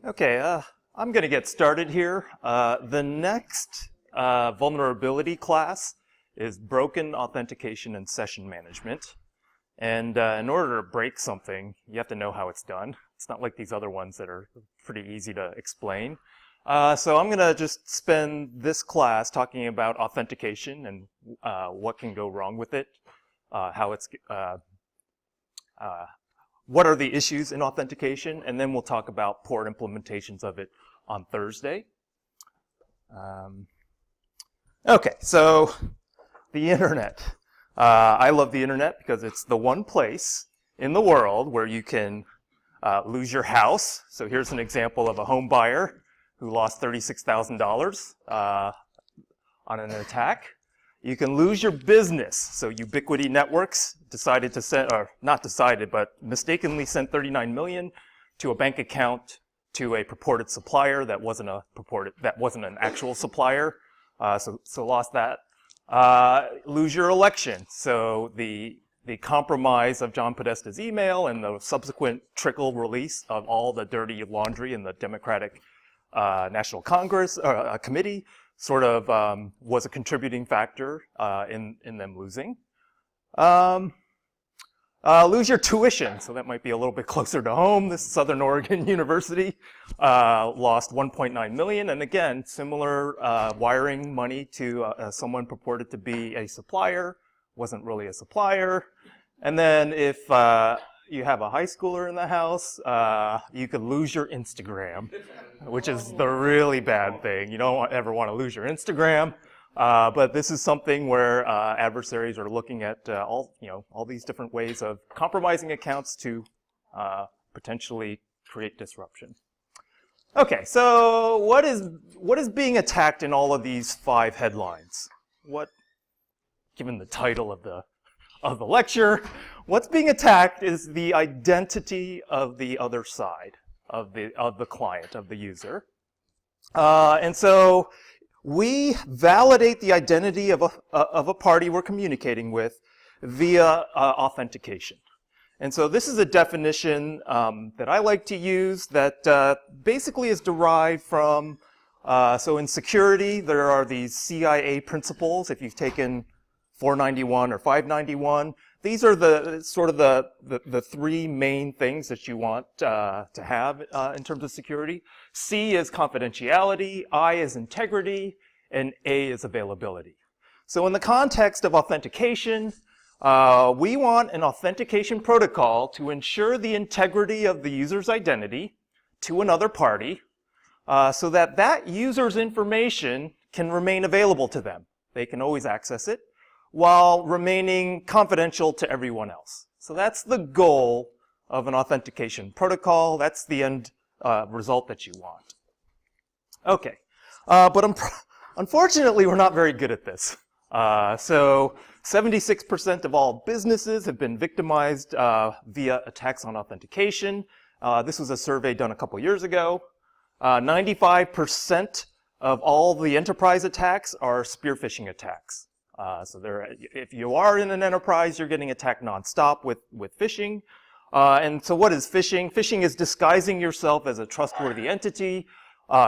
Okay, I'm going to get started here. The next vulnerability class is broken authentication and session management. And in order to break something, you have to know how it's done. It's not like these other ones that are pretty easy to explain. So I'm going to just spend this class talking about authentication and what can go wrong with it, what are the issues in authentication, and then we'll talk about poor implementations of it on Thursday. Okay, so the internet. I love the internet because it's the one place in the world where you can lose your house. So here's an example of a home buyer who lost $36,000 on an attack. You can lose your business. So Ubiquity Networks decided to send, or not decided, but mistakenly sent $39 million to a bank account to a purported supplier that wasn't an actual supplier. So lost that. Lose your election. So the compromise of John Podesta's email and the subsequent trickle release of all the dirty laundry in the Democratic National Congress Committee sort of was a contributing factor in them losing. Lose your tuition, so that might be a little bit closer to home. This Southern Oregon University lost $1.9 million, and again, similar wiring money to someone purported to be a supplier, wasn't really a supplier. And then if you have a high schooler in the house, you could lose your Instagram, which is the really bad thing. You don't ever want to lose your Instagram, but this is something where adversaries are looking at all these different ways of compromising accounts to potentially create disruption. Okay, so what is being attacked in all of these 5 headlines? Given the title of the lecture, what's being attacked is the identity of the other side, of the client, of the user. And so we validate the identity of a party we're communicating with via authentication. And so this is a definition that I like to use that basically is derived from, so in security, there are these CIA principles. If you've taken 491 or 591. These are the sort of the 3 main things that you want to have in terms of security. C is confidentiality, I is integrity, and A is availability. So in the context of authentication, we want an authentication protocol to ensure the integrity of the user's identity to another party so that that user's information can remain available to them. They can always access it, while remaining confidential to everyone else. So that's the goal of an authentication protocol. That's the end result that you want. Okay, but unfortunately, we're not very good at this. So 76% of all businesses have been victimized via attacks on authentication. This was a survey done a couple years ago. 95% of all the enterprise attacks are spear phishing attacks. So if you are in an enterprise, you're getting attacked nonstop with phishing. And so what is phishing? Phishing is disguising yourself as a trustworthy entity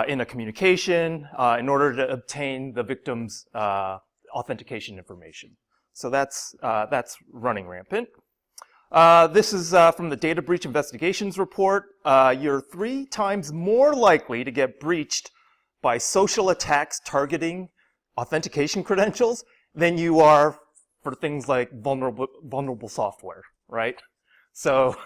in a communication in order to obtain the victim's authentication information. So that's running rampant. This is from the Data Breach Investigations report. You're 3 times more likely to get breached by social attacks targeting authentication credentials than you are for things like vulnerable software, right? So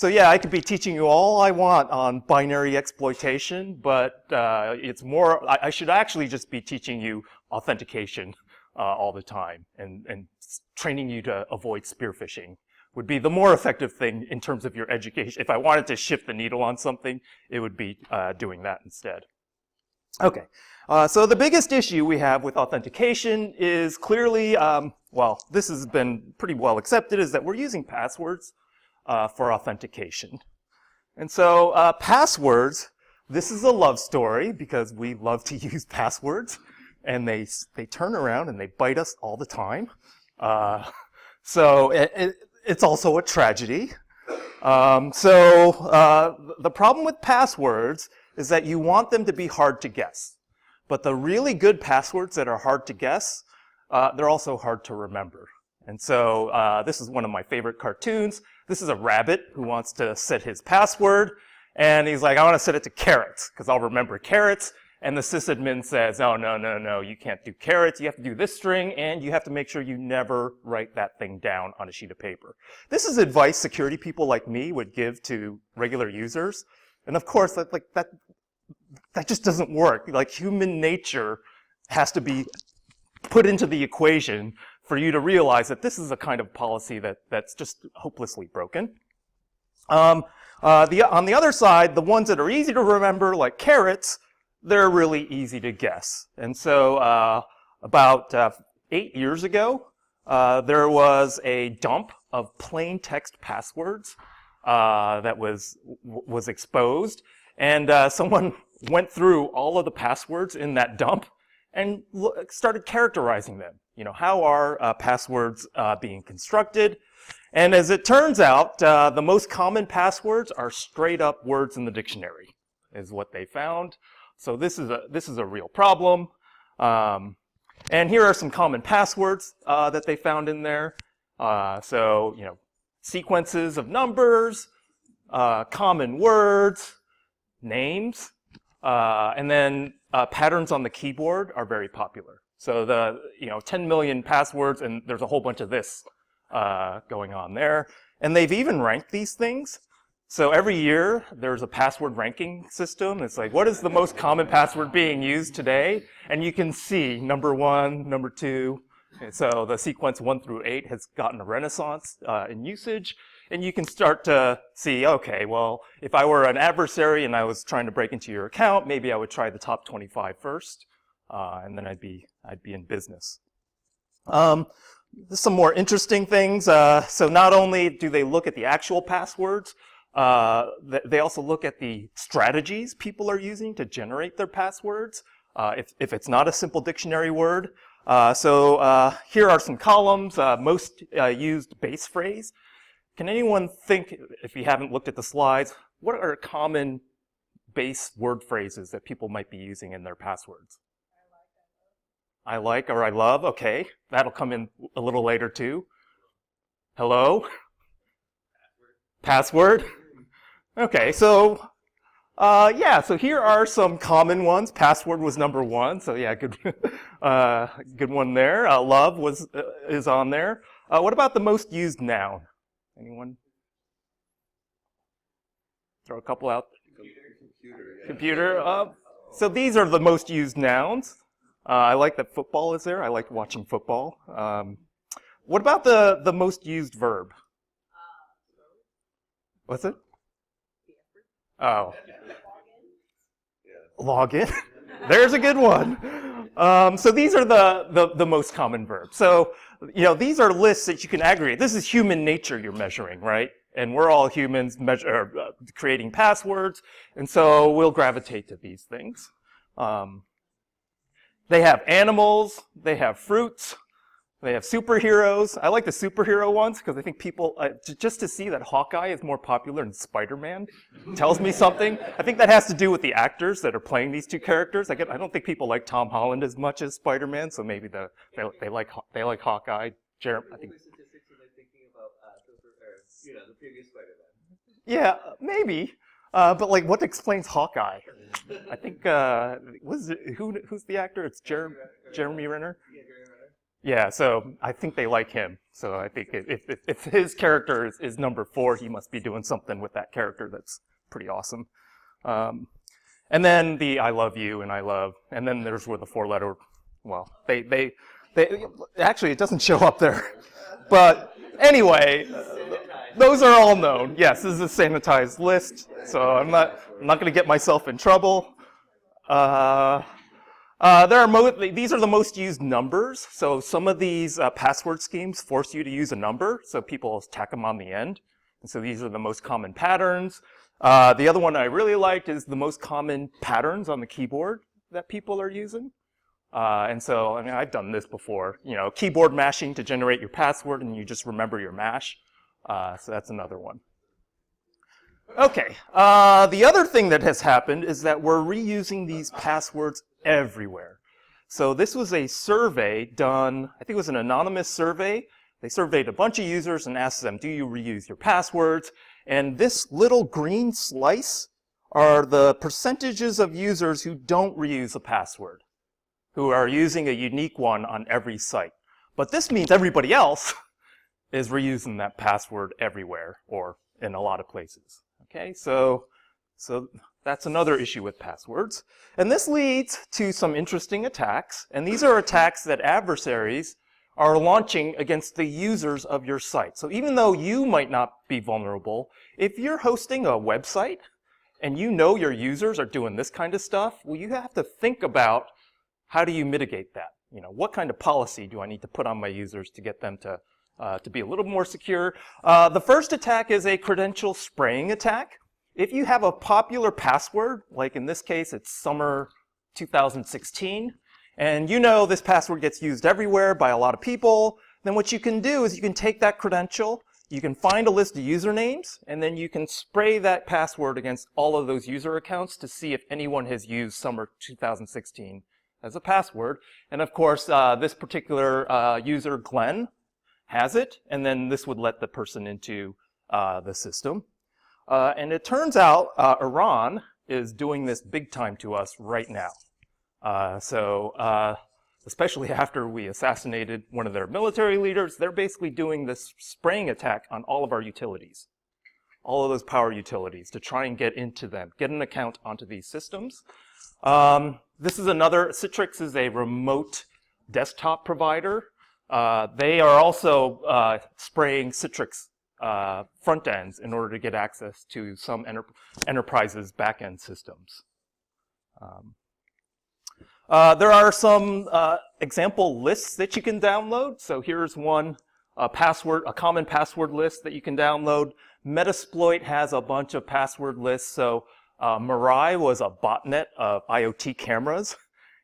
yeah, I could be teaching you all I want on binary exploitation, but it's more, I should actually just be teaching you authentication all the time and training you to avoid spear phishing would be the more effective thing in terms of your education. If I wanted to shift the needle on something, it would be doing that instead. Okay, so the biggest issue we have with authentication is clearly, well, this has been pretty well accepted, is that we're using passwords for authentication. And so passwords, this is a love story because we love to use passwords, and they turn around and they bite us all the time. So it's also a tragedy. The problem with passwords is that you want them to be hard to guess. But the really good passwords that are hard to guess, they're also hard to remember. And so this is one of my favorite cartoons. This is a rabbit who wants to set his password. And he's like, I want to set it to carrots, because I'll remember carrots. And the sysadmin says, oh, no, you can't do carrots. You have to do this string, and you have to make sure you never write that thing down on a sheet of paper. This is advice security people like me would give to regular users. And of course, that just doesn't work. Like, human nature has to be put into the equation for you to realize that this is a kind of policy that's just hopelessly broken. On the other side, the ones that are easy to remember, like carrots, they're really easy to guess. And so about 8 years ago, there was a dump of plain text passwords that was exposed. And someone went through all of the passwords in that dump and started characterizing them. You know, how are passwords being constructed? And as it turns out, the most common passwords are straight up words in the dictionary, is what they found. So this is a real problem. And here are some common passwords that they found in there. So, you know, sequences of numbers, common words, names, and then patterns on the keyboard are very popular. So 10 million passwords, and there's a whole bunch of this going on there. And they've even ranked these things. So every year, there's a password ranking system. It's like, what is the most common password being used today? And you can see number 1, number 2. And so the sequence 1 through 8 has gotten a renaissance in usage. And you can start to see, okay, well, if I were an adversary and I was trying to break into your account, maybe I would try the top 25 first, and then I'd be in business. Some more interesting things. So not only do they look at the actual passwords, they also look at the strategies people are using to generate their passwords, if it's not a simple dictionary word. So here are some columns, most used base phrase. Can anyone think, if you haven't looked at the slides, what are common base word phrases that people might be using in their passwords? I like or I love, okay. That'll come in a little later too. Hello? Password? Okay, so so here are some common ones. Password was number 1, so yeah, good, good one there. Love is on there. What about the most used noun? Anyone? Throw a couple out. Computer. So these are the most used nouns. I like that football is there. I like watching football. What about the most used verb? What's it? Oh. Login. There's a good one. So these are the most common verbs. So, you know, these are lists that you can aggregate. This is human nature you're measuring, right? And we're all humans creating passwords, and so we'll gravitate to these things. They have animals, they have fruits, they have superheroes. I like the superhero ones because I think people, just to see that Hawkeye is more popular than Spider-Man tells me something. I think that has to do with the actors that are playing these two characters. I don't think people like Tom Holland as much as Spider-Man, so maybe they like Hawkeye. I think. Statistics are they thinking about the previous Spider-Man? Yeah, maybe. But like, what explains Hawkeye? I think who's the actor? It's Jeremy Renner. Yeah, Jeremy Renner. Yeah, so I think they like him. So I think if his character is number 4, he must be doing something with that character that's pretty awesome. And then the I love you and I love, and then there's where the 4-letter. Well, they actually it doesn't show up there, but anyway. Those are all known. Yes, this is a sanitized list, so I'm not going to get myself in trouble. These are the most used numbers. So some of these password schemes force you to use a number, so people tack them on the end. And so these are the most common patterns. The other one I really liked is the most common patterns on the keyboard that people are using. And so, I mean, I've done this before. You know, keyboard mashing to generate your password, and you just remember your mash. So that's another one. Okay, the other thing that has happened is that we're reusing these passwords everywhere. So this was a survey done, I think it was an anonymous survey. They surveyed a bunch of users and asked them, do you reuse your passwords? And this little green slice are the percentages of users who don't reuse a password, who are using a unique one on every site. But this means everybody else is reusing that password everywhere or in a lot of places. Okay, so that's another issue with passwords. And this leads to some interesting attacks. And these are attacks that adversaries are launching against the users of your site. So even though you might not be vulnerable, if you're hosting a website and you know your users are doing this kind of stuff, well, you have to think about how do you mitigate that? You know, what kind of policy do I need to put on my users to get them to be a little more secure? The first attack is a credential spraying attack. If you have a popular password, like in this case, it's summer 2016, and you know this password gets used everywhere by a lot of people, then what you can do is you can take that credential, you can find a list of usernames, and then you can spray that password against all of those user accounts to see if anyone has used summer 2016 as a password. And of course, this particular user, Glenn, has it, and then this would let the person into the system. And it turns out Iran is doing this big time to us right now. Especially after we assassinated one of their military leaders, they're basically doing this spraying attack on all of our utilities, all of those power utilities, to try and get into them, get an account onto these systems. This is another, Citrix is a remote desktop provider. They are also spraying Citrix front ends in order to get access to some enterprises' back-end systems. There are some example lists that you can download. So here's one, a common password list that you can download. Metasploit has a bunch of password lists. So Mirai was a botnet of IoT cameras,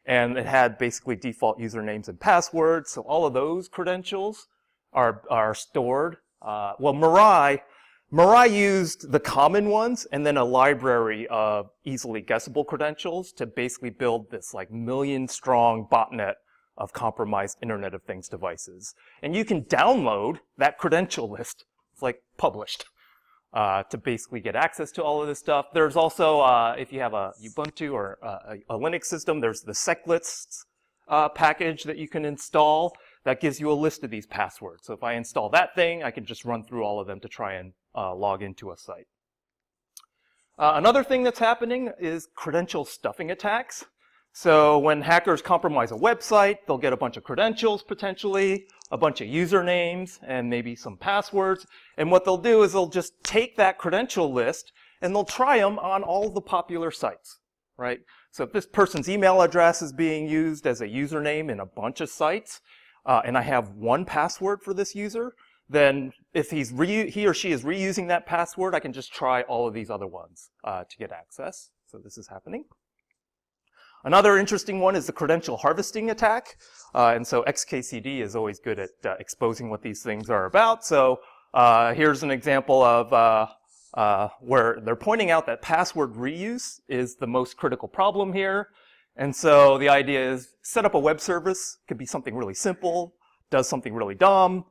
and it had basically default usernames and passwords. So all of those credentials are stored. Well, Mirai used the common ones and then a library of easily guessable credentials to basically build this like million-strong botnet of compromised Internet of Things devices. And you can download that credential list. It's like published to basically get access to all of this stuff. There's also, if you have a Ubuntu or a Linux system, there's the seclists package that you can install that gives you a list of these passwords. So if I install that thing, I can just run through all of them to try and log into a site. Another thing that's happening is credential stuffing attacks. So when hackers compromise a website, they'll get a bunch of credentials potentially, a bunch of usernames, and maybe some passwords. And what they'll do is they'll just take that credential list and they'll try them on all the popular sites, right? So if this person's email address is being used as a username in a bunch of sites, and I have one password for this user, then if he or she is reusing that password, I can just try all of these other ones to get access. So this is happening. Another interesting one is the credential harvesting attack. And so XKCD is always good at exposing what these things are about. So here's an example of where they're pointing out that password reuse is the most critical problem here. And so the idea is set up a web service. Could be something really simple, does something really dumb,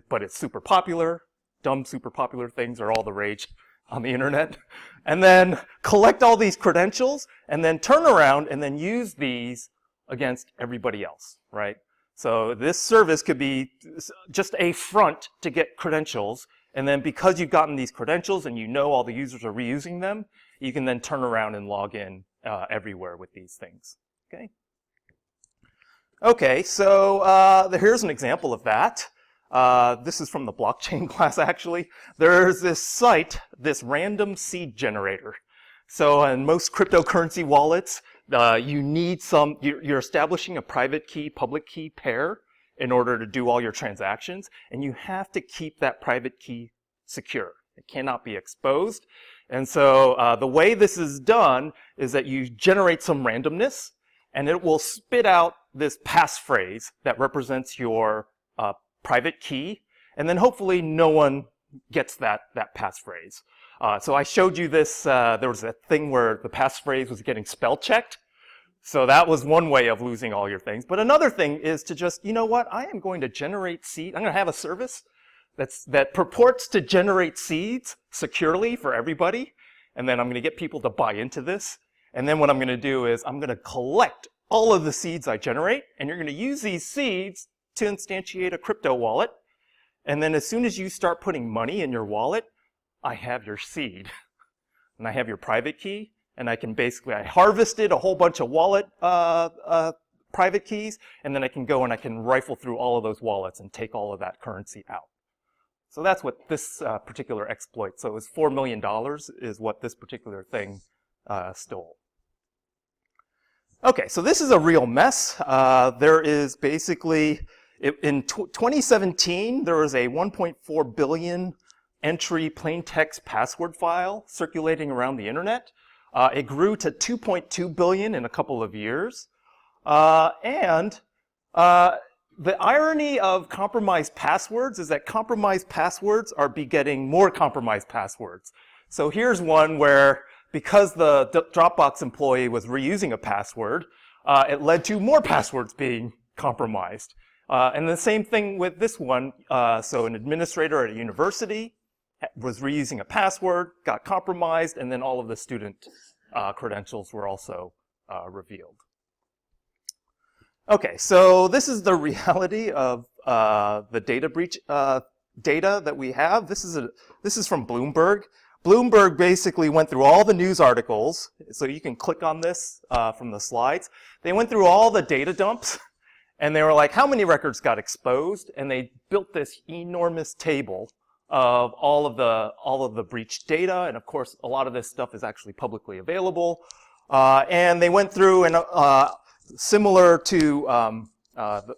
but it's super popular. Dumb, super popular things are all the rage on the internet. And then collect all these credentials and then turn around and then use these against everybody else, right? So this service could be just a front to get credentials. And then because you've gotten these credentials and you know all the users are reusing them, you can then turn around and log in everywhere with these things, okay? Okay, so here's an example of that. This is from the blockchain class, actually. There's this site, this random seed generator. So in most cryptocurrency wallets, you need you're establishing a private key, public key pair in order to do all your transactions, and you have to keep that private key secure. It cannot be exposed. And so the way this is done is that you generate some randomness, and it will spit out this passphrase that represents your private key, and then hopefully no one gets that passphrase. So I showed you this, there was a thing where the passphrase was getting spell checked. So that was one way of losing all your things. But another thing is to just, you know what, I am going to generate seed. I'm going to have a service that purports to generate seeds securely for everybody. And then I'm going to get people to buy into this. And then what I'm going to do is I'm going to collect all of the seeds I generate. And you're going to use these seeds to instantiate a crypto wallet. And then as soon as you start putting money in your wallet, I have your seed. And I have your private key. And I can basically, I harvested a whole bunch of wallet private keys. And then I can go and I can rifle through all of those wallets and take all of that currency out. So that's what this particular exploit, so it was $4 million is what this particular thing stole. Okay, so this is a real mess. There is basically, in 2017, there was a 1.4 billion entry plain text password file circulating around the internet. It grew to 2.2 billion in a couple of years. The irony of compromised passwords is that compromised passwords are begetting more compromised passwords. So here's one where, because the Dropbox employee was reusing a password, it led to more passwords being compromised. And the same thing with this one. So an administrator at a university was reusing a password, got compromised, and then all of the student credentials were also revealed. Okay, so this is the reality of the data breach data that we have. This is from Bloomberg. Bloomberg basically went through all the news articles, so you can click on this from the slides. They went through all the data dumps, and they were like, how many records got exposed? And they built this enormous table of all of the breached data, and of course, a lot of this stuff is actually publicly available. And they went through and similar to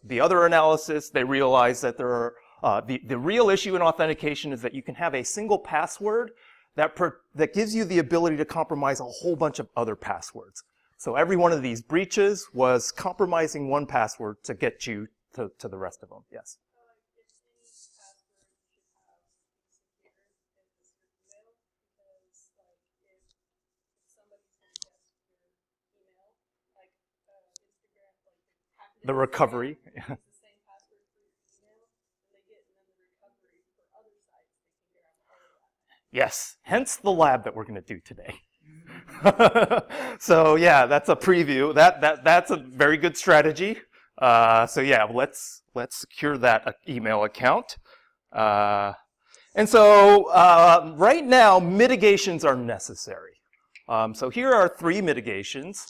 the other analysis, they realized that there are, the real issue in authentication is that you can have a single password that gives you the ability to compromise a whole bunch of other passwords. So every one of these breaches was compromising one password to get you to the rest of them. Yes? The recovery. Yes, hence the lab that we're going to do today. So yeah, that's a preview. That's a very good strategy. So yeah, let's secure that email account. And so right now, mitigations are necessary. So here are 3 mitigations,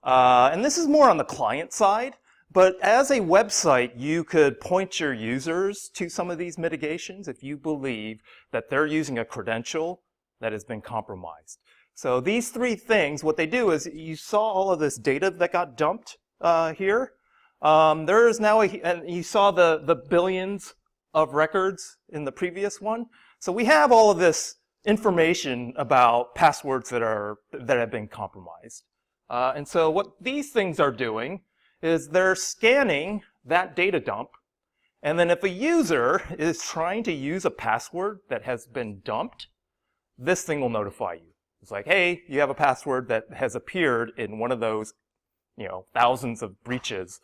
and this is more on the client side. But as a website, you could point your users to some of these mitigations if you believe that they're using a credential that has been compromised. So these 3 things, what they do is, you saw all of this data that got dumped here. There is now and you saw the billions of records in the previous one. So we have all of this information about passwords that have been compromised. And so what these things are doing is they're scanning that data dump, and then if a user is trying to use a password that has been dumped, this thing will notify you. It's like, hey, you have a password that has appeared in one of those, thousands of breaches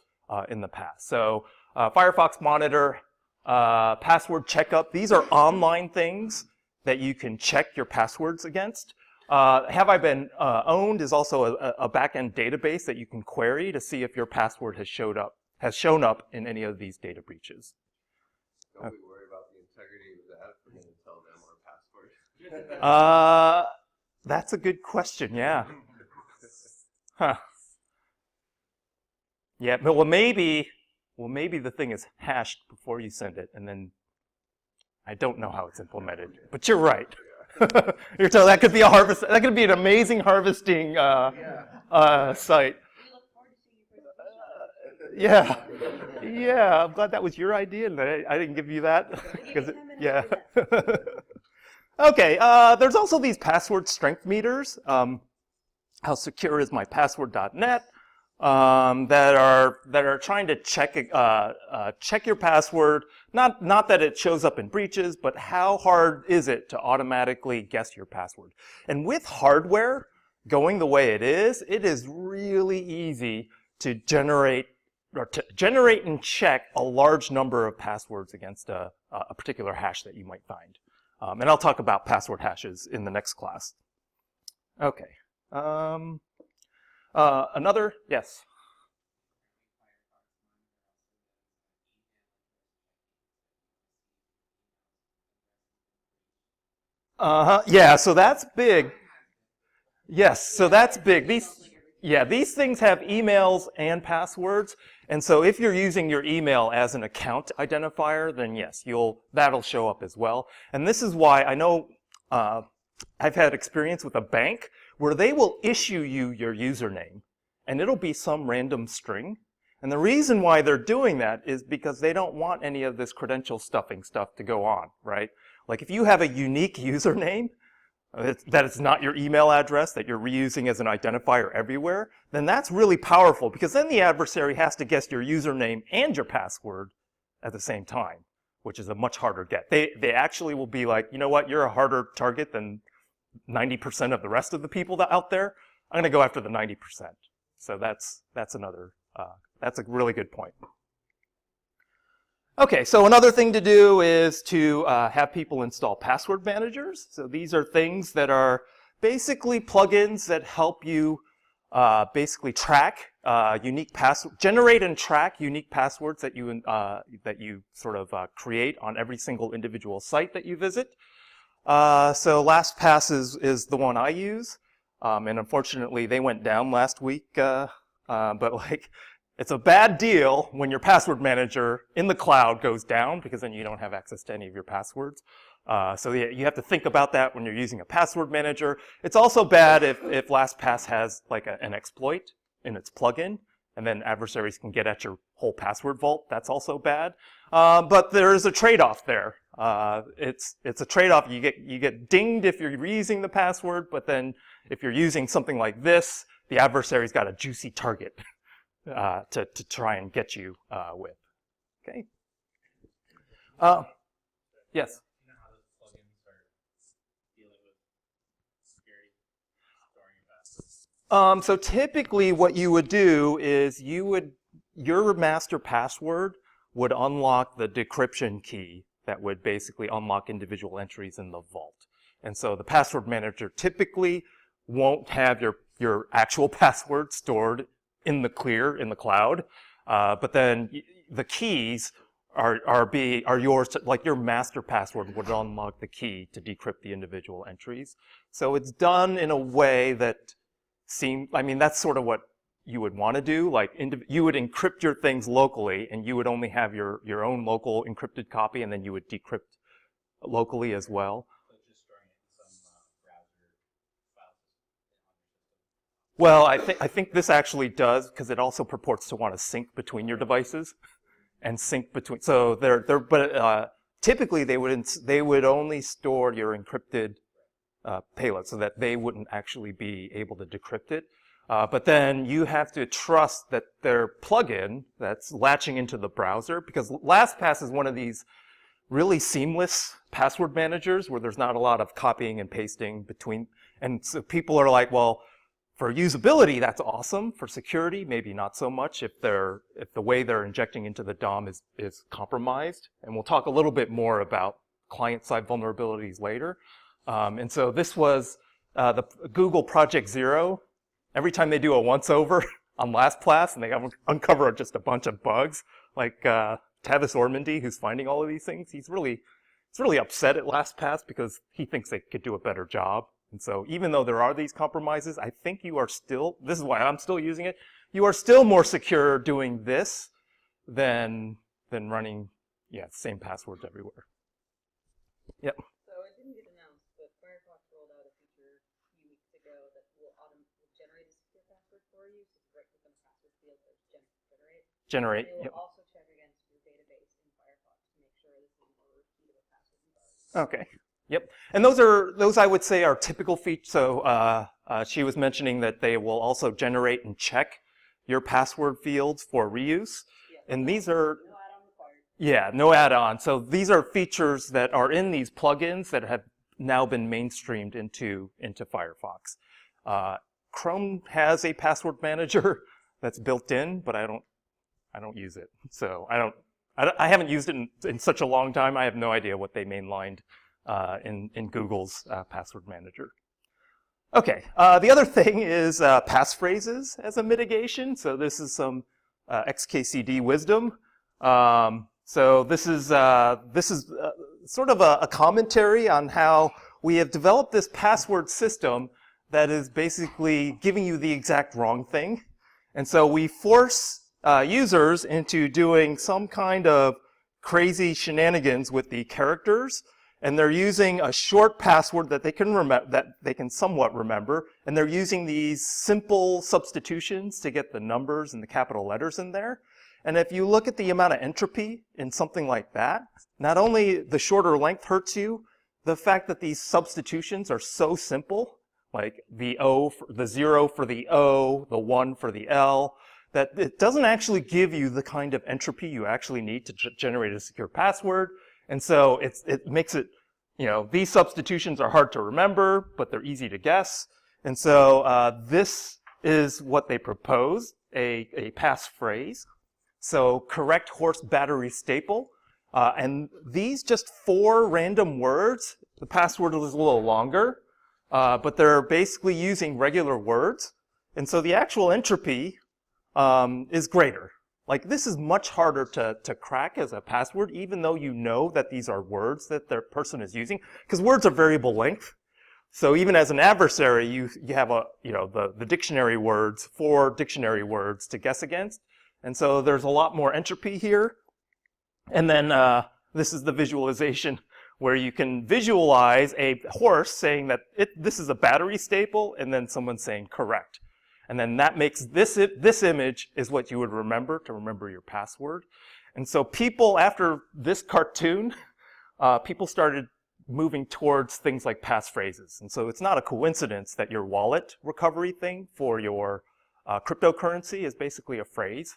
in the past. So Firefox Monitor, password checkup, these are online things that you can check your passwords against. Have I Been Owned is also a back-end database that you can query to see if your password has shown up in any of these data breaches. Don't we worry about the integrity of that if we're going to tell them our password? That's a good question, yeah. Huh. Yeah, well maybe the thing is hashed before you send it, and then I don't know how it's implemented. But you're right. You're telling that could be that could be an amazing harvesting site. Yeah, I'm glad that was your idea, and I didn't give you that. Yeah. Okay, there's also these password strength meters. How secure is my password.net? that are trying to check your password. Not that it shows up in breaches, but how hard is it to automatically guess your password? And with hardware going the way it is really easy to generate and check a large number of passwords against a particular hash that you might find. And I'll talk about password hashes in the next class. Okay. Another, yes. Yeah, so that's big. Yes, so that's big. These things have emails and passwords. And so if you're using your email as an account identifier, then yes, that'll show up as well. And this is why I know I've had experience with a bank where they will issue you your username and it'll be some random string. And the reason why they're doing that is because they don't want any of this credential stuffing stuff to go on, right? Like if you have a unique username, that it's not your email address that you're reusing as an identifier everywhere, then that's really powerful because then the adversary has to guess your username and your password at the same time, which is a much harder get. They actually will be like, you know what, you're a harder target than 90% of the rest of the people that out there. I'm going to go after the 90%. So that's another, that's a really good point. Okay, so another thing to do is to have people install password managers. So these are things that are basically plugins that help you basically track generate and track unique passwords that you sort of create on every single individual site that you visit. So LastPass is the one I use, and unfortunately they went down last week. But like, it's a bad deal when your password manager in the cloud goes down because then you don't have access to any of your passwords. So yeah, you have to think about that when you're using a password manager. It's also bad if LastPass has like an exploit in its plugin, and then adversaries can get at your whole password vault. That's also bad. But there is a trade-off there. It's a trade-off. You get dinged if you're reusing the password, but then if you're using something like this, the adversary's got a juicy target to try and get you with. Okay. Yes. You know how those plugins are dealing with security, storing your passwords? So typically what you would do is your master password would unlock the decryption key that would basically unlock individual entries in the vault. And so the password manager typically won't have your actual password stored in the cloud, but then the keys are yours like your master password would unlock the key to decrypt the individual entries. So it's done in a way that that's sort of what you would want to do. Like you would encrypt your things locally and you would only have your own local encrypted copy, and then you would decrypt locally as well. So just storing it in some browser files. Well, I think this actually does, because it also purports to want to sync between your devices and sync between. So but typically they would only store your encrypted payload so that they wouldn't actually be able to decrypt it. But then you have to trust that their plugin that's latching into the browser, because LastPass is one of these really seamless password managers where there's not a lot of copying and pasting between. And so people are like, well, for usability, that's awesome. For security, maybe not so much if the way they're injecting into the DOM is compromised. And we'll talk a little bit more about client-side vulnerabilities later. And so this was the Google Project Zero. Every time they do a once-over on LastPass and they uncover just a bunch of bugs, like Tavis Ormandy, who's finding all of these things, he's really upset at LastPass because he thinks they could do a better job. And so even though there are these compromises, I think you are still, this is why I'm still using it, you are still more secure doing this than running, same passwords everywhere. Yep. So it didn't get announced, but Firefox rolled out a feature a few weeks ago that will generate a secure password for you. So right within the password field, there's generate. Generate. It will Yep. also check against your database in Firefox to make sure this is more repeatable password environment. Okay. Yep. And those I would say are typical features. So she was mentioning that they will also generate and check your password fields for reuse. Yeah. And these are, No add-on required. yeah, no add-on. So these are features that are in these plugins that have now been mainstreamed into Firefox. Chrome has a password manager that's built in, but I don't use it. So I haven't used it in such a long time. I have no idea what they mainlined in Google's password manager. Okay, the other thing is passphrases as a mitigation. So this is some XKCD wisdom. So this is sort of a commentary on how we have developed this password system that is basically giving you the exact wrong thing. And so we force users into doing some kind of crazy shenanigans with the characters, and they're using a short password that they can somewhat remember, and they're using these simple substitutions to get the numbers and the capital letters in there. And if you look at the amount of entropy in something like that, not only the shorter length hurts you, the fact that these substitutions are so simple, like the 0 for the O, the 1 for the L, that it doesn't actually give you the kind of entropy you actually need to generate a secure password. And so it makes it, these substitutions are hard to remember, but they're easy to guess. And so this is what they propose, a passphrase. So correct horse battery staple. And these just 4 random words, the password is a little longer, but they're basically using regular words. And so the actual entropy is greater. Like, this is much harder to crack as a password, even though you know that these are words that the person is using, because words are variable length. So even as an adversary, you have the dictionary words, 4 dictionary words to guess against. And so there's a lot more entropy here. And then this is the visualization where you can visualize a horse saying that this is a battery staple, and then someone saying correct. And then that makes this image is what you would remember to remember your password. And so people, after this cartoon, people started moving towards things like passphrases. And so it's not a coincidence that your wallet recovery thing for your cryptocurrency is basically a phrase.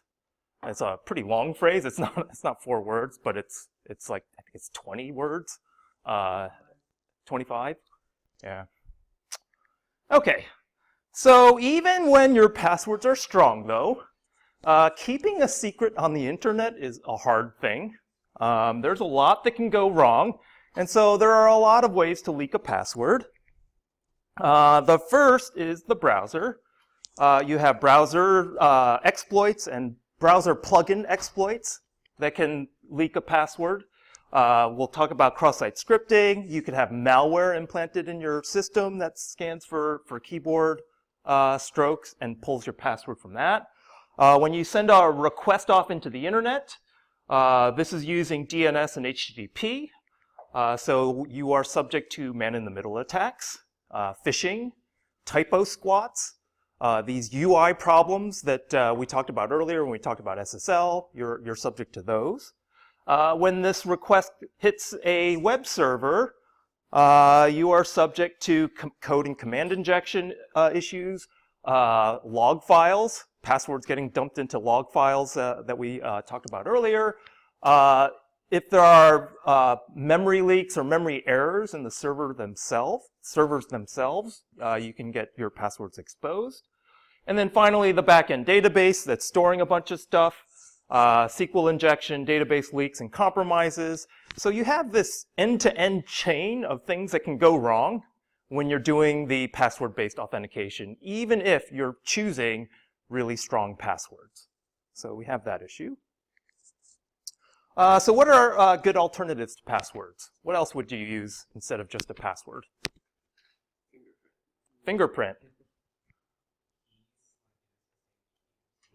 It's a pretty long phrase. It's not 4 words, but it's like, I think it's 20 words, 25. Yeah. Okay. So even when your passwords are strong, though, keeping a secret on the internet is a hard thing. There's a lot that can go wrong, and so there are a lot of ways to leak a password. The first is the browser. You have browser exploits and browser plugin exploits that can leak a password. We'll talk about cross-site scripting. You could have malware implanted in your system that scans for keyboard strokes and pulls your password from that. When you send a request off into the internet, this is using DNS and HTTP. So you are subject to man-in-the-middle attacks, phishing, typo squats, these UI problems that we talked about earlier when we talked about SSL. You're subject to those. When this request hits a web server, you are subject to code and command injection issues, log files, passwords getting dumped into log files that we talked about earlier. If there are memory leaks or memory errors in the servers themselves, you can get your passwords exposed. And then finally, the backend database that's storing a bunch of stuff, SQL injection, database leaks, and compromises. So you have this end-to-end chain of things that can go wrong when you're doing the password-based authentication, even if you're choosing really strong passwords. So we have that issue. So what are good alternatives to passwords? What else would you use instead of just a password? Fingerprint.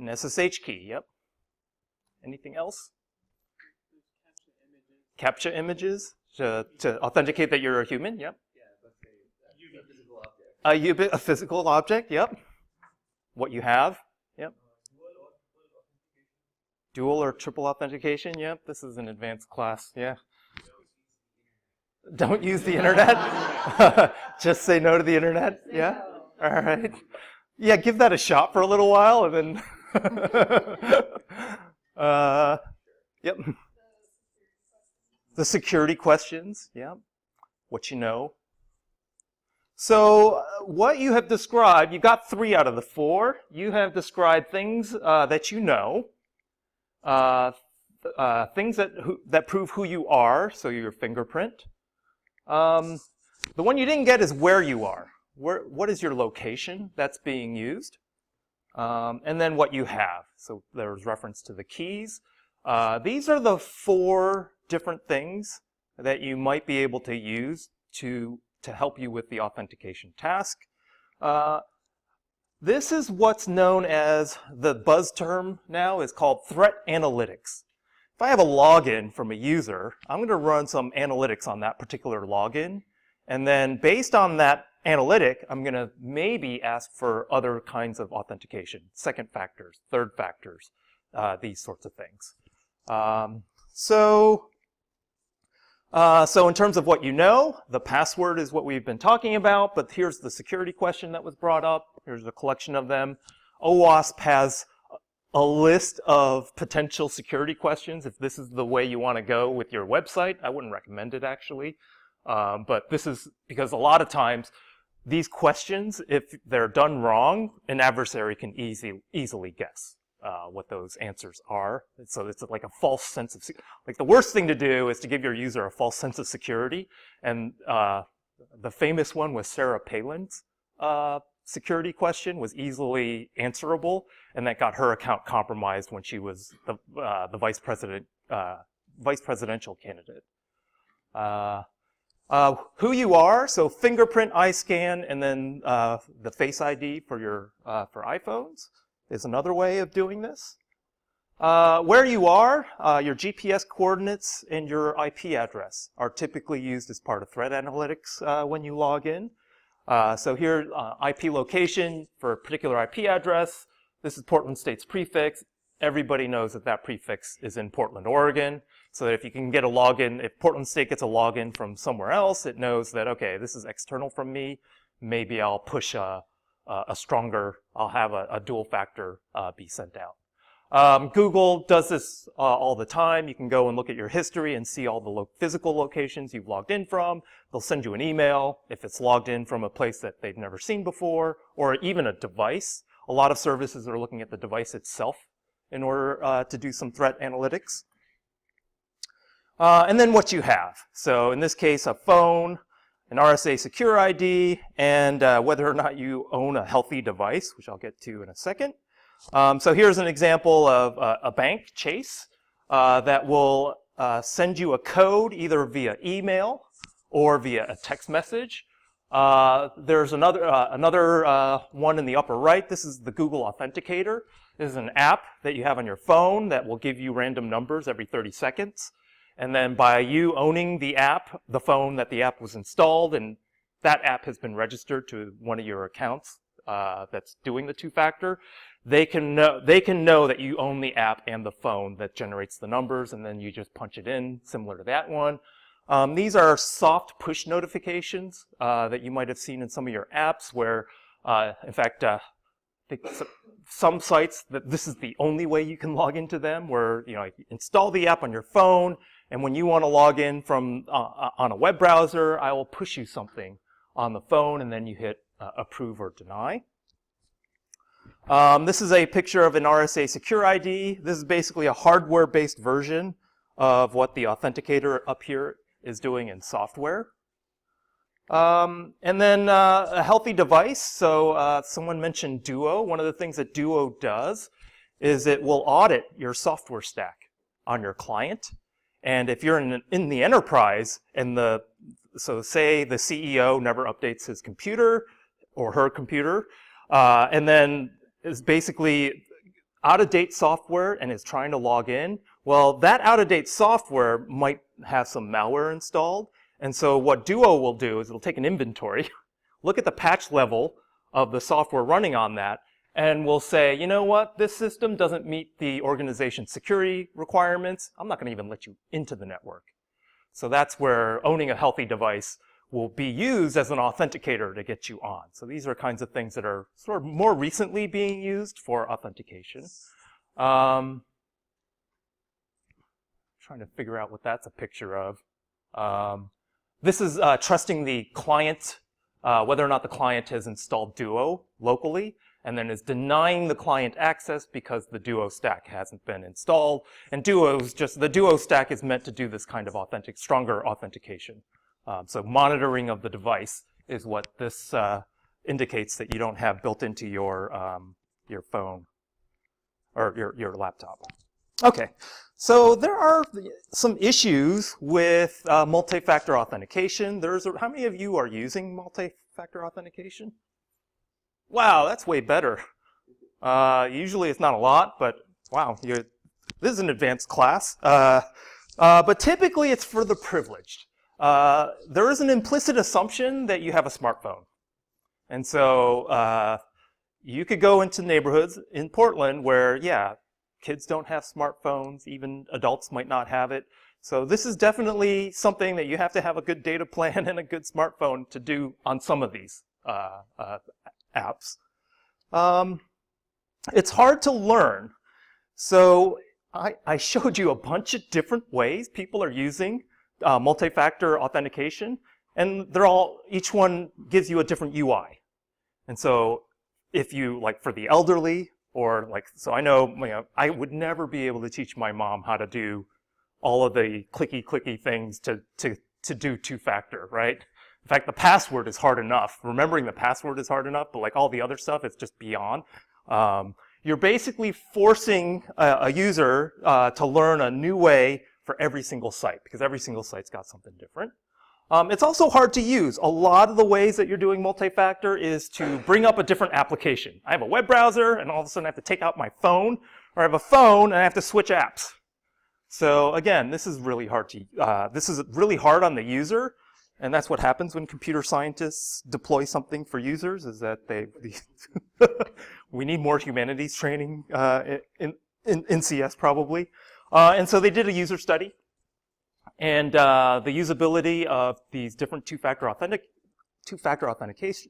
An SSH key, yep. Anything else? CAPTCHA images to authenticate that you're a human, yep. Yeah, let's say a physical object. A physical object, yep. What you have, yep. Dual or triple authentication, yep. This is an advanced class, yeah. Don't use the internet. Just say no to the internet, yeah. All right. Yeah, give that a shot for a little while, and then Yep. The security questions, yeah. What you know. So what you have described, you got 3 out of the 4. You have described things that you know, things that prove who you are, so your fingerprint. The one you didn't get is where you are. What is your location that's being used? And then what you have. So there's reference to the keys. These are the 4 different things that you might be able to use to help you with the authentication task. This is what's known as, the buzz term now is called threat analytics. If I have a login from a user, I'm going to run some analytics on that particular login. And then based on that analytic, I'm going to maybe ask for other kinds of authentication, second factors, third factors, these sorts of things. So in terms of what you know, the password is what we've been talking about, but here's the security question that was brought up. Here's a collection of them. OWASP has a list of potential security questions. If this is the way you want to go with your website, I wouldn't recommend it actually. But this is because a lot of times these questions, if they're done wrong, an adversary can easily guess what those answers are. So it's like a false sense of, like the worst thing to do is to give your user a false sense of security. And the famous one was Sarah Palin's security question was easily answerable, and that got her account compromised when she was the vice presidential candidate. Who you are, so fingerprint, eye scan, and then the Face ID for iPhones is another way of doing this. Where you are, your GPS coordinates and your IP address are typically used as part of threat analytics when you log in. So here, IP location for a particular IP address. This is Portland State's prefix. Everybody knows that that prefix is in Portland, Oregon. So that if you can get a login, if Portland State gets a login from somewhere else, it knows that, okay, this is external from me. Maybe I'll push I'll have a dual factor be sent out. Google does this all the time. You can go and look at your history and see all the physical locations you've logged in from. They'll send you an email if it's logged in from a place that they've never seen before, or even a device. A lot of services are looking at the device itself in order to do some threat analytics. And then what you have. So in this case, a phone, an RSA secure ID, and whether or not you own a healthy device, which I'll get to in a second. So here's an example of a bank, Chase, that will send you a code either via email or via a text message. There's another one in the upper right. This is the Google Authenticator. This is an app that you have on your phone that will give you random numbers every 30 seconds. And then by you owning the app, the phone that the app was installed, and that app has been registered to one of your accounts that's doing the two-factor, they can know that you own the app and the phone that generates the numbers, and then you just punch it in, similar to that one. These are soft push notifications that you might have seen in some of your apps where, in fact, I think some sites that this is the only way you can log into them, where you install the app on your phone, and when you want to log in from on a web browser, I will push you something on the phone, and then you hit approve or deny. This is a picture of an RSA secure ID. This is basically a hardware-based version of what the authenticator up here is doing in software. And then a healthy device. So someone mentioned Duo. One of the things that Duo does is it will audit your software stack on your client. And if you're in the enterprise, and so say the CEO never updates his computer or her computer, and then is basically out-of-date software and is trying to log in, well, that out-of-date software might have some malware installed. And so what Duo will do is it'll take an inventory, look at the patch level of the software running on that, and we'll say, you know what, this system doesn't meet the organization's security requirements. I'm not going to even let you into the network. So that's where owning a healthy device will be used as an authenticator to get you on. So these are kinds of things that are sort of more recently being used for authentication. Trying to figure out what that's a picture of. This is trusting the client, whether or not the client has installed Duo locally, and then is denying the client access because the Duo stack hasn't been installed. And the Duo stack is meant to do this kind of stronger authentication. So monitoring of the device is what this indicates that you don't have built into your phone or your laptop. Okay, so there are some issues with multi-factor authentication. How many of you are using multi-factor authentication? Wow, that's way better. Usually it's not a lot, but wow, this is an advanced class. But typically it's for the privileged. There is an implicit assumption that you have a smartphone. And so you could go into neighborhoods in Portland where, yeah, kids don't have smartphones, even adults might not have it. So this is definitely something that you have to have a good data plan and a good smartphone to do on some of these apps. It's hard to learn. So I showed you a bunch of different ways people are using multi-factor authentication, and each one gives you a different UI. And so if you, like for the elderly, or so I know, I would never be able to teach my mom how to do all of the clicky things to do two-factor, right? In fact, the password is hard enough. Remembering the password is hard enough, but like all the other stuff, it's just beyond. You're basically forcing a user to learn a new way for every single site, because every single site's got something different. It's also hard to use. A lot of the ways that you're doing multi-factor is to bring up a different application. I have a web browser, and all of a sudden I have to take out my phone, or I have a phone, and I have to switch apps. So again, this is really hard on the user, and that's what happens when computer scientists deploy something for users, is that we need more humanities training in CS probably. And so they did a user study. And the usability of these different two-factor authentication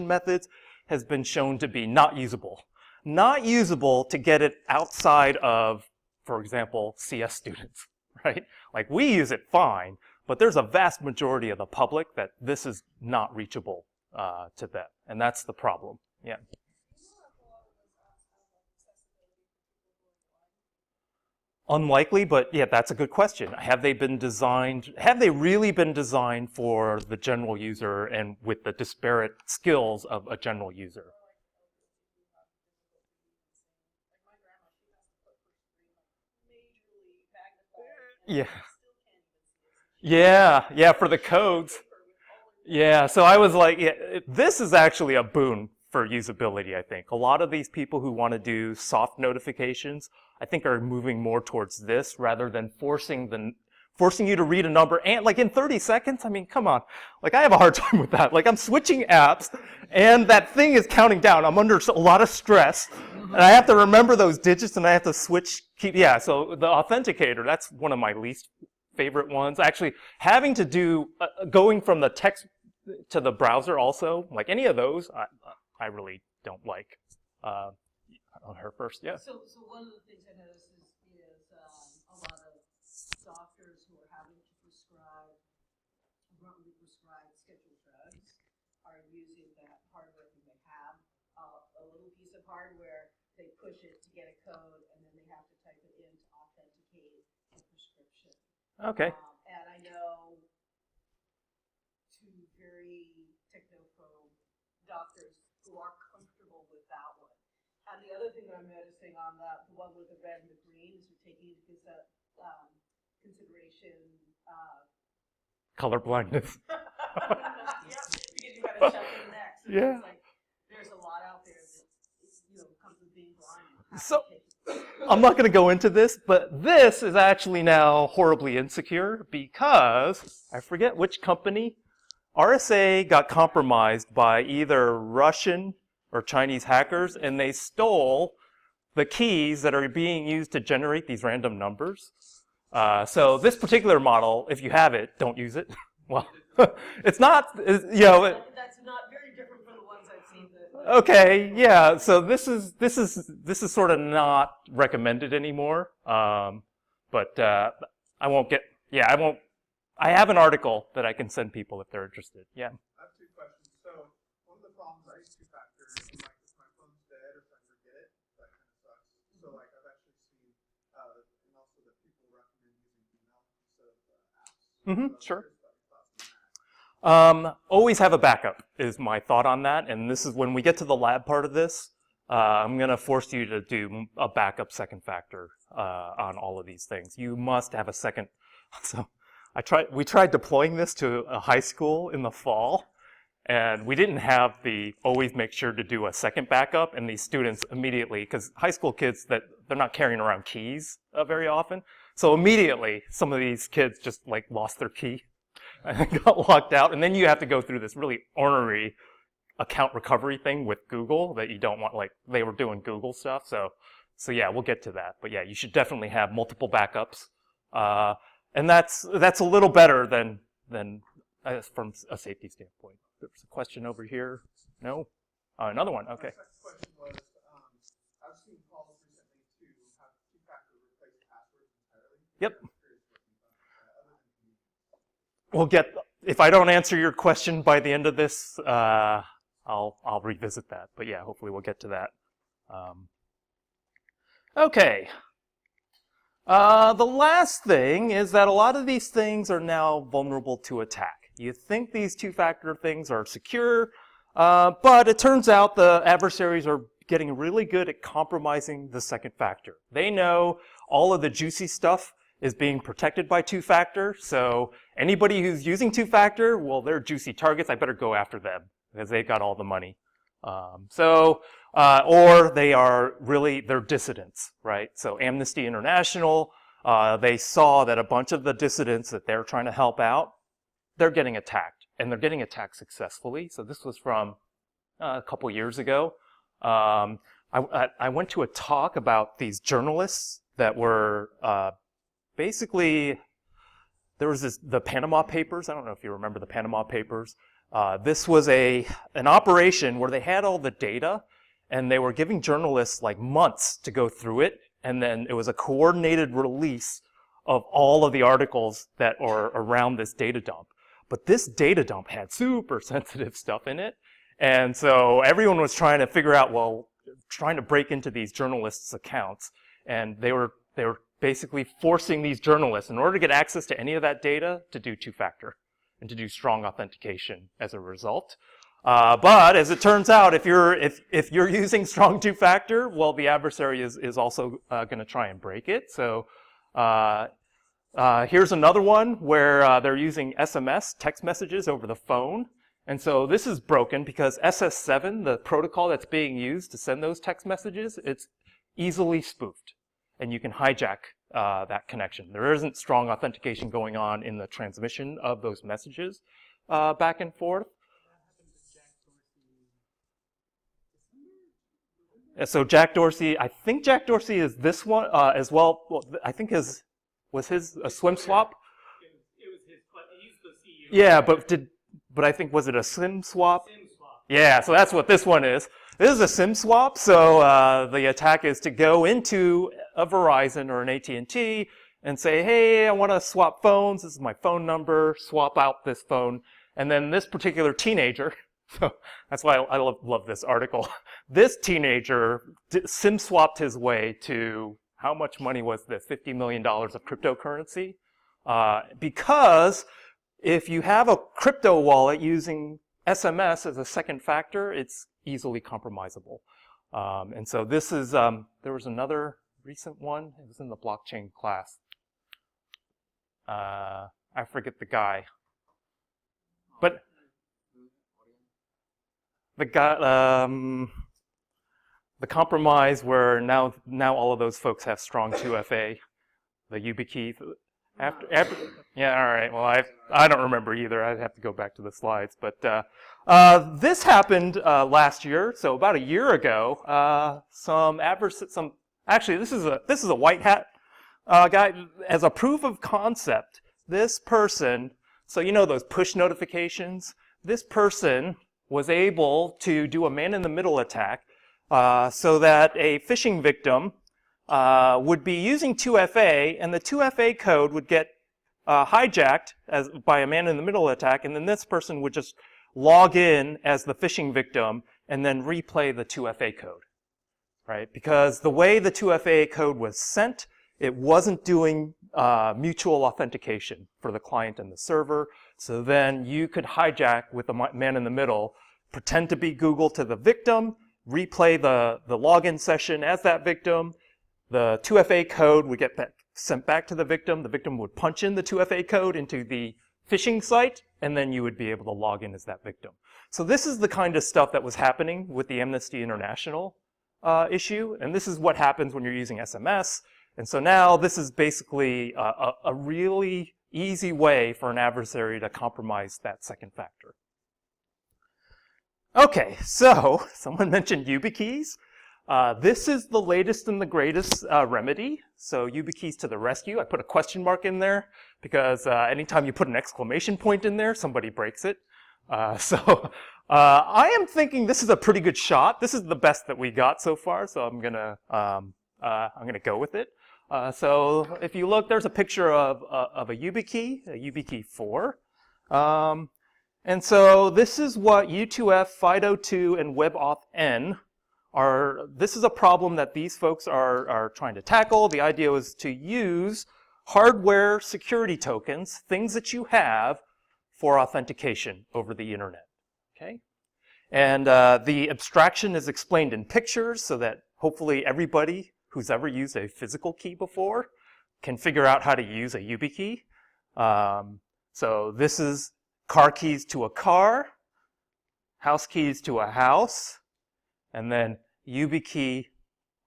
methods has been shown to be not usable. Not usable to get it outside of, for example, CS students, right? Like, we use it fine, but there's a vast majority of the public that this is not reachable to them. And that's the problem. Yeah. Unlikely, but yeah, that's a good question. Have they really been designed for the general user and with the disparate skills of a general user? Yeah. Yeah, for the codes. Yeah, so I was like, yeah, this is actually a boon for usability, I think. A lot of these people who want to do soft notifications, I think, are moving more towards this rather than forcing you to read a number. And like in 30 seconds, I mean, come on. Like, I have a hard time with that. Like, I'm switching apps and that thing is counting down. I'm under a lot of stress and I have to remember those digits and I have to switch. Yeah, so the authenticator, that's one of my least favorite ones. Actually, having to do, going from the text to the browser also, like any of those, I really don't like. On her first, yeah. So one of the things I noticed is a lot of doctors who are having to wrongly prescribe scheduled drugs are using that hardware that they have, a little piece of hardware, they push it to get a code, and then they have to type it in to authenticate the prescription. Okay. And I know two very technophobe doctors who are comfortable with that one. And the other thing that I'm noticing on the one with the red and the green is you're taking into consideration color blindness. Yeah, because you got to check in next. Yeah. It's like, there's a lot out there that comes with being blind. So I'm not going to go into this, but this is actually now horribly insecure because I forget which company. RSA got compromised by either Russian or Chinese hackers, and they stole the keys that are being used to generate these random numbers. So this particular model, if you have it, don't use it. Well, It's not, you know. That's not very different from the ones I've seen. Okay, yeah. So this is sort of not recommended anymore. But I won't get. Yeah, I won't. I have an article that I can send people if they're interested. Yeah. I have two questions. So one of the problems I use two-factor, and like if my phone's dead or if I forget it, that kind of sucks. So like I've actually seen, and also that people recommend using email instead of apps. Mm-hmm. So Sure. here's my thoughts on that. Always have a backup is my thought on that. And this is when we get to the lab part of this, I'm going to force you to do a backup second factor on all of these things. You must have a second. So we tried deploying this to a high school in the fall, and we didn't have the always make sure to do a second backup, and these students immediately, because high school kids, that they're not carrying around keys very often, so immediately some of these kids just like lost their key and got locked out, and then you have to go through this really ornery account recovery thing with Google that you don't want, like they were doing Google stuff, so yeah, we'll get to that, but yeah, you should definitely have multiple backups. And that's a little better than from a safety standpoint. There's a question over here. No? Another one. Okay. My second question was, I've seen calls recently to have two-factor replace passwords entirely. Yep. I'm curious what you thought about that, other than convenience. If I don't answer your question by the end of this, I'll revisit that. But yeah, hopefully we'll get to that. Okay. The last thing is that a lot of these things are now vulnerable to attack. You think these two-factor things are secure, but it turns out the adversaries are getting really good at compromising the second factor. They know all of the juicy stuff is being protected by two-factor, so anybody who's using two-factor, well, they're juicy targets. I better go after them because they've got all the money. Or they're dissidents, right? So Amnesty International, they saw that a bunch of the dissidents that they're trying to help out, they're getting attacked, and they're getting attacked successfully. So this was from a couple years ago. I went to a talk about these journalists that were basically, there was the Panama Papers. I don't know if you remember the Panama Papers. This was an operation where they had all the data, and they were giving journalists like months to go through it, and then it was a coordinated release of all of the articles that are around this data dump. But this data dump had super sensitive stuff in it, and so everyone was trying to figure out, trying to break into these journalists' accounts, and they were basically forcing these journalists, in order to get access to any of that data, to do two-factor and to do strong authentication as a result. But as it turns out, if you're using strong two-factor, well, the adversary is also going to try and break it. So here's another one where they're using SMS, text messages over the phone. And so this is broken because SS7, the protocol that's being used to send those text messages, it's easily spoofed. And you can hijack that connection. There isn't strong authentication going on in the transmission of those messages back and forth. So Jack Dorsey, I think Jack Dorsey is this one as well. I think was his a swim swap? It was his. He used the CEO. Yeah, but I think, was it a SIM swap? SIM swap. Yeah, so that's what this one is. This is a SIM swap. So the attack is to go into a Verizon or an AT&T and say, hey, I want to swap phones. This is my phone number. Swap out this phone. And then this particular teenager, so that's why I love this article. This teenager SIM swapped his way to, how much money was this? $50 million of cryptocurrency. Because if you have a crypto wallet using SMS as a second factor, it's easily compromisable. And so this is, there was another recent one. It was in the blockchain class. I forget the guy. But the guy, the compromise where now all of those folks have strong 2FA, the Yubikeys. After, yeah, all right. Well, I don't remember either. I'd have to go back to the slides. But this happened last year, so about a year ago. Actually, this is a white hat guy. As a proof of concept, this person. So you know those push notifications? This person was able to do a man-in-the-middle attack so that a phishing victim would be using 2FA, and the 2FA code would get hijacked by a man-in-the-middle attack, and then this person would just log in as the phishing victim and then replay the 2FA code, right? Because the way the 2FA code was sent, it wasn't doing mutual authentication for the client and the server. So then you could hijack with the man in the middle, pretend to be Google to the victim, replay the login session as that victim. The 2FA code would get sent back to the victim. The victim would punch in the 2FA code into the phishing site, and then you would be able to log in as that victim. So this is the kind of stuff that was happening with the Amnesty International issue, and this is what happens when you're using SMS. And so now this is basically a really easy way for an adversary to compromise that second factor. Okay, so someone mentioned Yubikeys. This is the latest and the greatest remedy. So Yubikeys to the rescue. I put a question mark in there because anytime you put an exclamation point in there, somebody breaks it. I am thinking this is a pretty good shot. This is the best that we got so far, so I'm gonna go with it. So if you look, there's a picture of a Yubikey, a Yubikey 4. And so this is what U2F, FIDO2, and WebAuthn are. This is a problem that these folks are trying to tackle. The idea was to use hardware security tokens, things that you have, for authentication over the internet. Okay? And the abstraction is explained in pictures so that hopefully everybody who's ever used a physical key before can figure out how to use a YubiKey. So this is car keys to a car, house keys to a house, and then YubiKey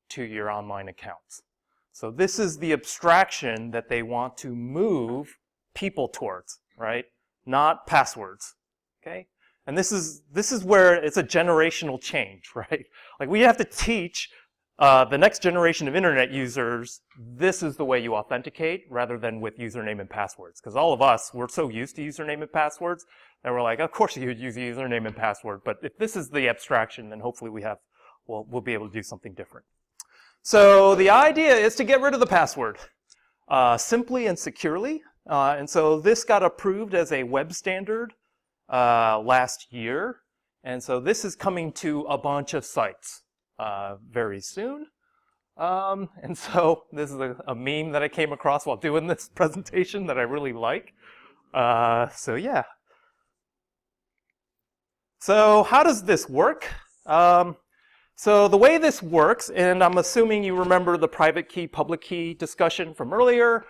to your online accounts. So this is the abstraction that they want to move people towards, right? Not passwords, okay? And this is where it's a generational change, right? Like we have to teach the next generation of internet users, this is the way you authenticate rather than with username and passwords. Because all of us, we're so used to username and passwords that we're like, of course you would use username and password. But if this is the abstraction, then hopefully we'll be able to do something different. So the idea is to get rid of the password simply and securely. And so this got approved as a web standard last year. And so this is coming to a bunch of sites very soon. And so this is a meme that I came across while doing this presentation that I really like. So yeah. So how does this work? So the way this works, and I'm assuming you remember the private key, public key discussion from earlier,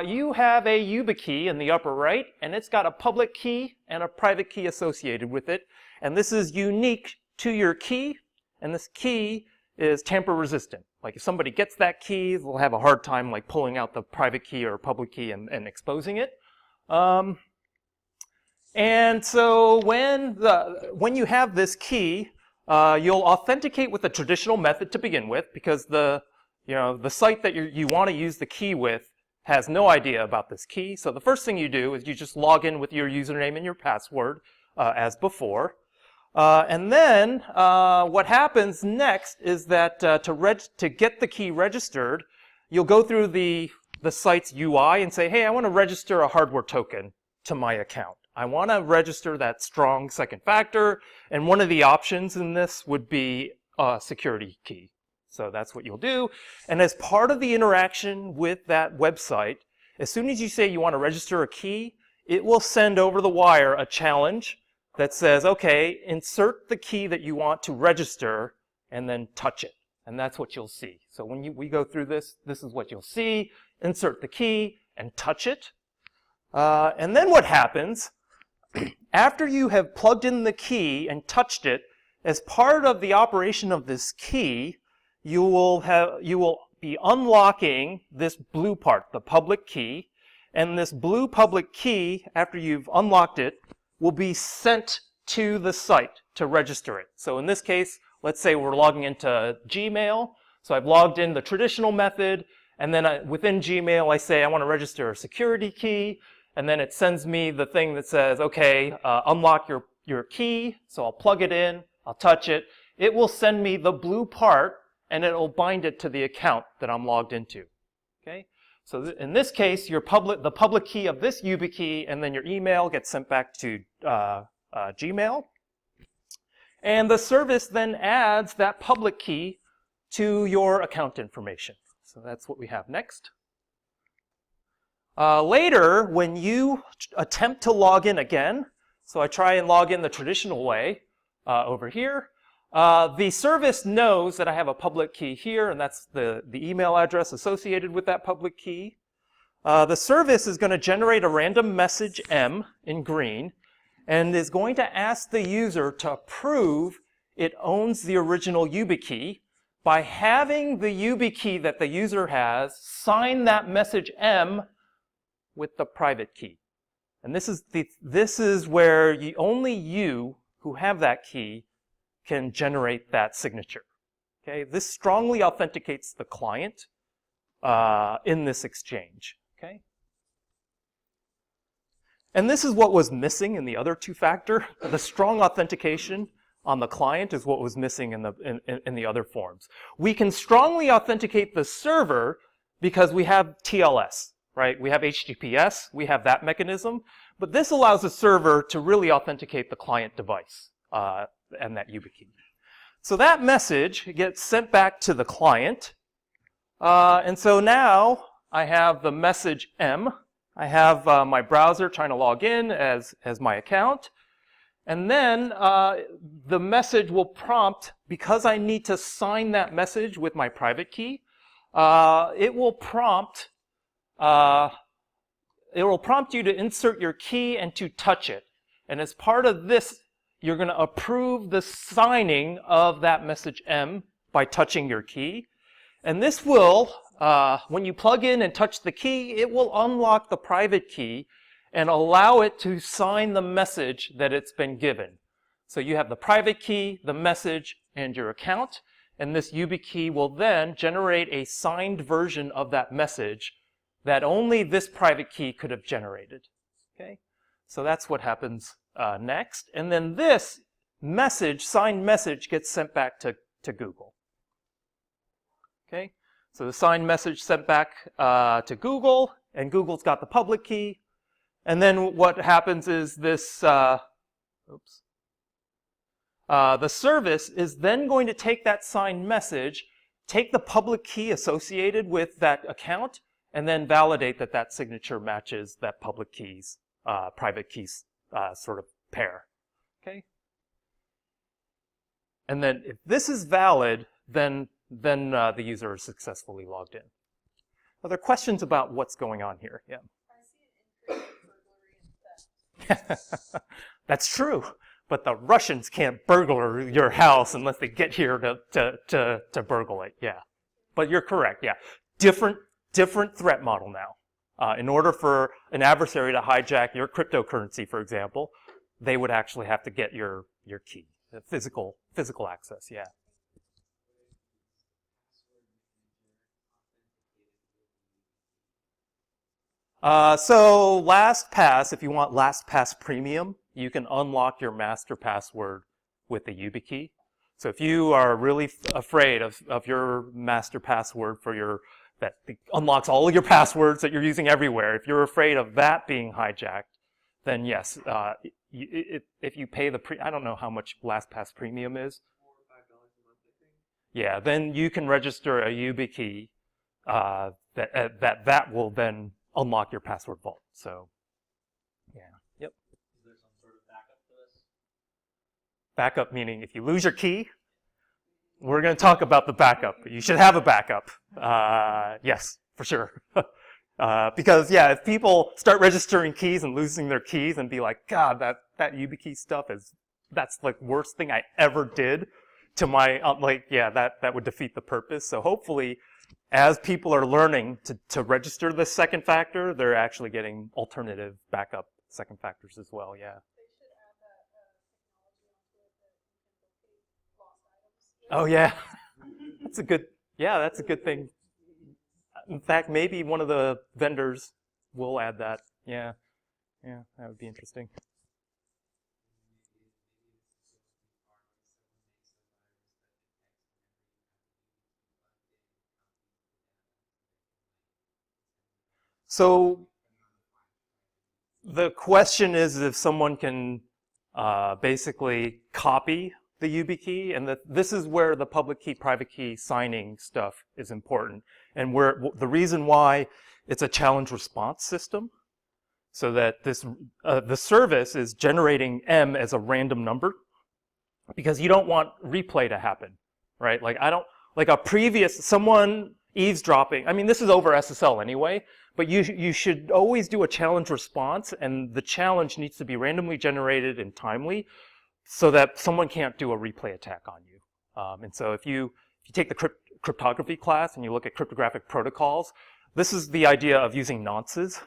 you have a YubiKey in the upper right, and it's got a public key and a private key associated with it. And this is unique to your key, and this key is tamper resistant. Like if somebody gets that key, they'll have a hard time like pulling out the private key or public key and exposing it. And so when you have this key, you'll authenticate with the traditional method to begin with, because the site that you want to use the key with has no idea about this key. So the first thing you do is you just log in with your username and your password as before. And then what happens next is that to get the key registered, you'll go through the site's UI and say, hey, I want to register a hardware token to my account. I want to register that strong second factor, and one of the options in this would be a security key. So that's what you'll do. And as part of the interaction with that website, as soon as you say you want to register a key, it will send over the wire a challenge that says, okay, insert the key that you want to register and then touch it. And that's what you'll see. So when we go through this, this is what you'll see. Insert the key and touch it. And then what happens, after you have plugged in the key and touched it, as part of the operation of this key, you will be unlocking this blue part, the public key. And this blue public key, after you've unlocked it, will be sent to the site to register it. So in this case, let's say we're logging into Gmail. So I've logged in the traditional method, and then within Gmail I say I want to register a security key, and then it sends me the thing that says, okay, unlock your key. So I'll plug it in, I'll touch it. It will send me the blue part, and it'll bind it to the account that I'm logged into. Okay? So in this case, the public key of this YubiKey, and then your email gets sent back to Gmail. And the service then adds that public key to your account information. So that's what we have next. Later, when you attempt to log in again, so I try and log in the traditional way over here, the service knows that I have a public key here, and that's the email address associated with that public key. The service is going to generate a random message M in green, and is going to ask the user to prove it owns the original YubiKey by having the YubiKey that the user has sign that message M with the private key. And this is where only you who have that key can generate that signature. Okay, this strongly authenticates the client in this exchange. Okay. And this is what was missing in the other two-factor. The strong authentication on the client is what was missing in the other forms. We can strongly authenticate the server because we have TLS, right? We have HTTPS, we have that mechanism, but this allows the server to really authenticate the client device and that YubiKey. So that message gets sent back to the client, and so now I have the message M. I have my browser trying to log in as my account. And then the message will prompt, because I need to sign that message with my private key, it will prompt you to insert your key and to touch it. And as part of this, you're going to approve the signing of that message M by touching your key. And this will, when you plug in and touch the key, it will unlock the private key and allow it to sign the message that it's been given. So you have the private key, the message, and your account. And this YubiKey will then generate a signed version of that message that only this private key could have generated. Okay? So that's what happens next. And then this message, signed message, gets sent back to Google. Okay? So the signed message sent back to Google, and Google's got the public key. And then what happens is this, the service is then going to take that signed message, take the public key associated with that account, and then validate that that signature matches that public key's private key's sort of pair. Okay? And then if this is valid, then the user is successfully logged in. Are there questions about what's going on here? Yeah. I see an increase in burglary and theft. That's true, but the Russians can't burglar your house unless they get here to burgle it. Yeah, but you're correct. Yeah, different threat model now. In order for an adversary to hijack your cryptocurrency, for example, they would actually have to get your key, the physical access. Yeah. So LastPass, if you want LastPass Premium, you can unlock your master password with the YubiKey. So if you are really afraid of your master password that unlocks all of your passwords that you're using everywhere, if you're afraid of that being hijacked, then yes, if you pay I don't know how much LastPass Premium is. $4 or $5 a month, I think. Yeah, then you can register a YubiKey that will then unlock your password vault. So, yeah, yep. Is there some sort of backup to this? Backup meaning if you lose your key, we're going to talk about the backup. You should have a backup. Yes, for sure. Because, yeah, if people start registering keys and losing their keys and be like, God, that YubiKey stuff that's like worst thing I ever did to my, that would defeat the purpose. So hopefully, as people are learning to register the second factor, they're actually getting alternative backup second factors as well, yeah. They should add that technology onto it that you can locate lost items. Oh, yeah. That's a good thing. In fact, maybe one of the vendors will add that, yeah. Yeah, that would be interesting. So the question is if someone can basically copy the YubiKey, and this is where the public key, private key signing stuff is important, and where the reason why it's a challenge response system, so that this the service is generating M as a random number, because you don't want replay to happen, right? Like someone eavesdropping. I mean, this is over SSL anyway, but you should always do a challenge response, and the challenge needs to be randomly generated and timely, so that someone can't do a replay attack on you. And so if you take the cryptography class and you look at cryptographic protocols, this is the idea of using nonces,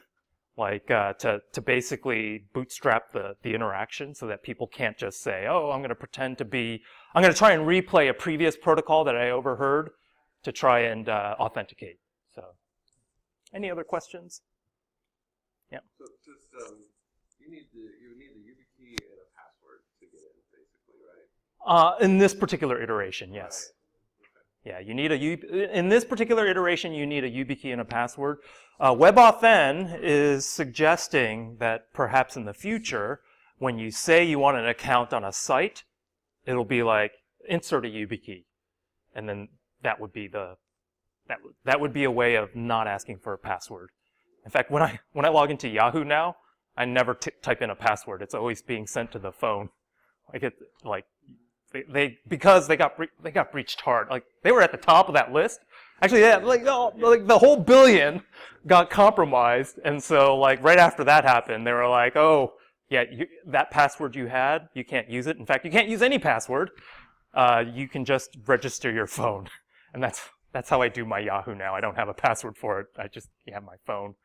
like to basically bootstrap the interaction, so that people can't just say, oh, I'm going to try and replay a previous protocol that I overheard to try and authenticate. So, any other questions? Yeah. So just you need the YubiKey and a password to get in, basically, right? In this particular iteration, yes. Right. Okay. Yeah, you need in this particular iteration, you need a YubiKey and a password. WebAuthn is suggesting that perhaps in the future, when you say you want an account on a site, it'll be like insert a YubiKey, and then that would be a way of not asking for a password. In fact, when I log into Yahoo now, I never type in a password. It's always being sent to the phone. Because they got breached hard. Like, they were at the top of that list. Actually, yeah, the whole billion got compromised, and so right after that happened, they were like, oh yeah, that password you had, you can't use it. In fact, you can't use any password. You can just register your phone, and that's how I do my Yahoo now. I don't have a password for it. I just have my phone.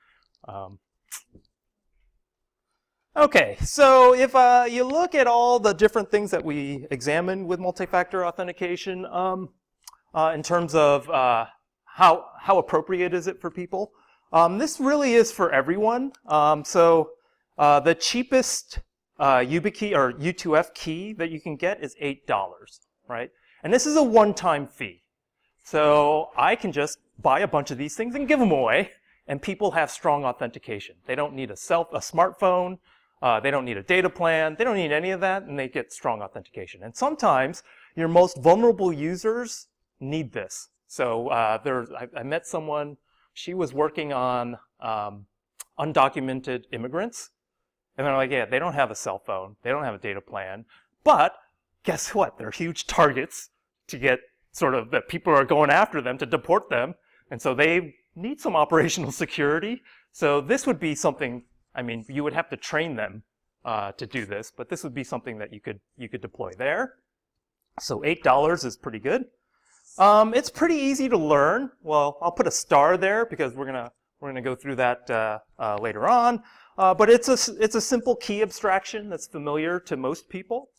Okay, so if you look at all the different things that we examined with multi-factor authentication, in terms of how appropriate is it for people, this really is for everyone. The cheapest YubiKey or U2F key that you can get is $8, right? And this is a one-time fee. So I can just buy a bunch of these things and give them away, and people have strong authentication. They don't need a smartphone. They don't need a data plan. They don't need any of that, and they get strong authentication. And sometimes your most vulnerable users need this. So I met someone. She was working on undocumented immigrants, and they're like, yeah, they don't have a cell phone. They don't have a data plan. But guess what? They're huge targets to get that people are going after them to deport them, and so they need some operational security. So this would be something. I mean, you would have to train them to do this, but this would be something that you could deploy there. So $8 is pretty good. It's pretty easy to learn. Well, I'll put a star there because we're gonna go through that later on. But it's a simple key abstraction that's familiar to most people,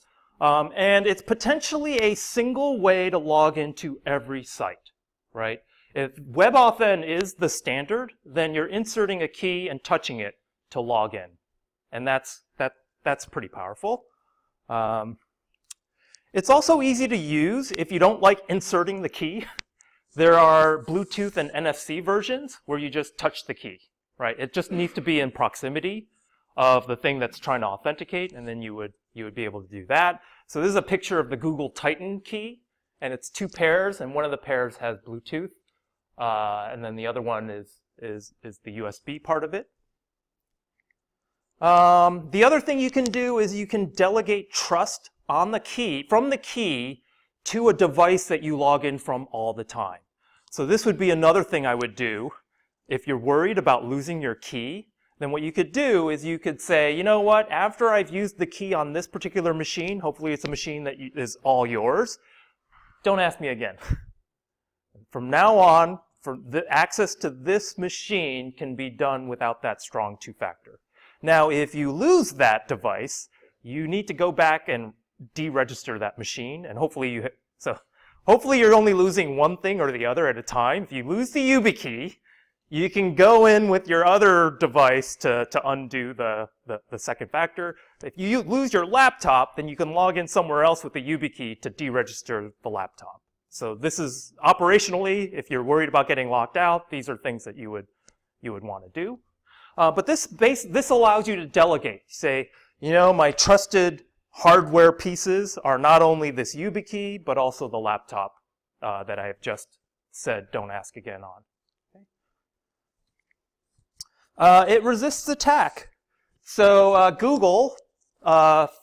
and it's potentially a single way to log into every site, right? If WebAuthn is the standard, then you're inserting a key and touching it to log in, and that's pretty powerful. It's also easy to use if you don't like inserting the key. There are Bluetooth and NFC versions where you just touch the key, right? It just needs to be in proximity of the thing that's trying to authenticate, and then you would be able to do that. So this is a picture of the Google Titan key, and it's 2 pairs, and one of the pairs has Bluetooth, and then the other one is the USB part of it. The other thing you can do is you can delegate trust on the key, from the key to a device that you log in from all the time. So this would be another thing I would do. If you're worried about losing your key, then what you could do is you could say, you know what, after I've used the key on this particular machine, hopefully it's a machine that is all yours, don't ask me again. From now on, the access to this machine can be done without that strong 2-factor. Now, if you lose that device, you need to go back and deregister that machine, and hopefully you're only losing one thing or the other at a time. If you lose the YubiKey, you can go in with your other device to undo the second factor. If you lose your laptop, then you can log in somewhere else with the Yubikey to deregister the laptop. So this is operationally, if you're worried about getting locked out, these are things that you would want to do. But this allows you to delegate. Say, you know, my trusted hardware pieces are not only this Yubikey, but also the laptop that I have just said don't ask again on. It resists attack. So Google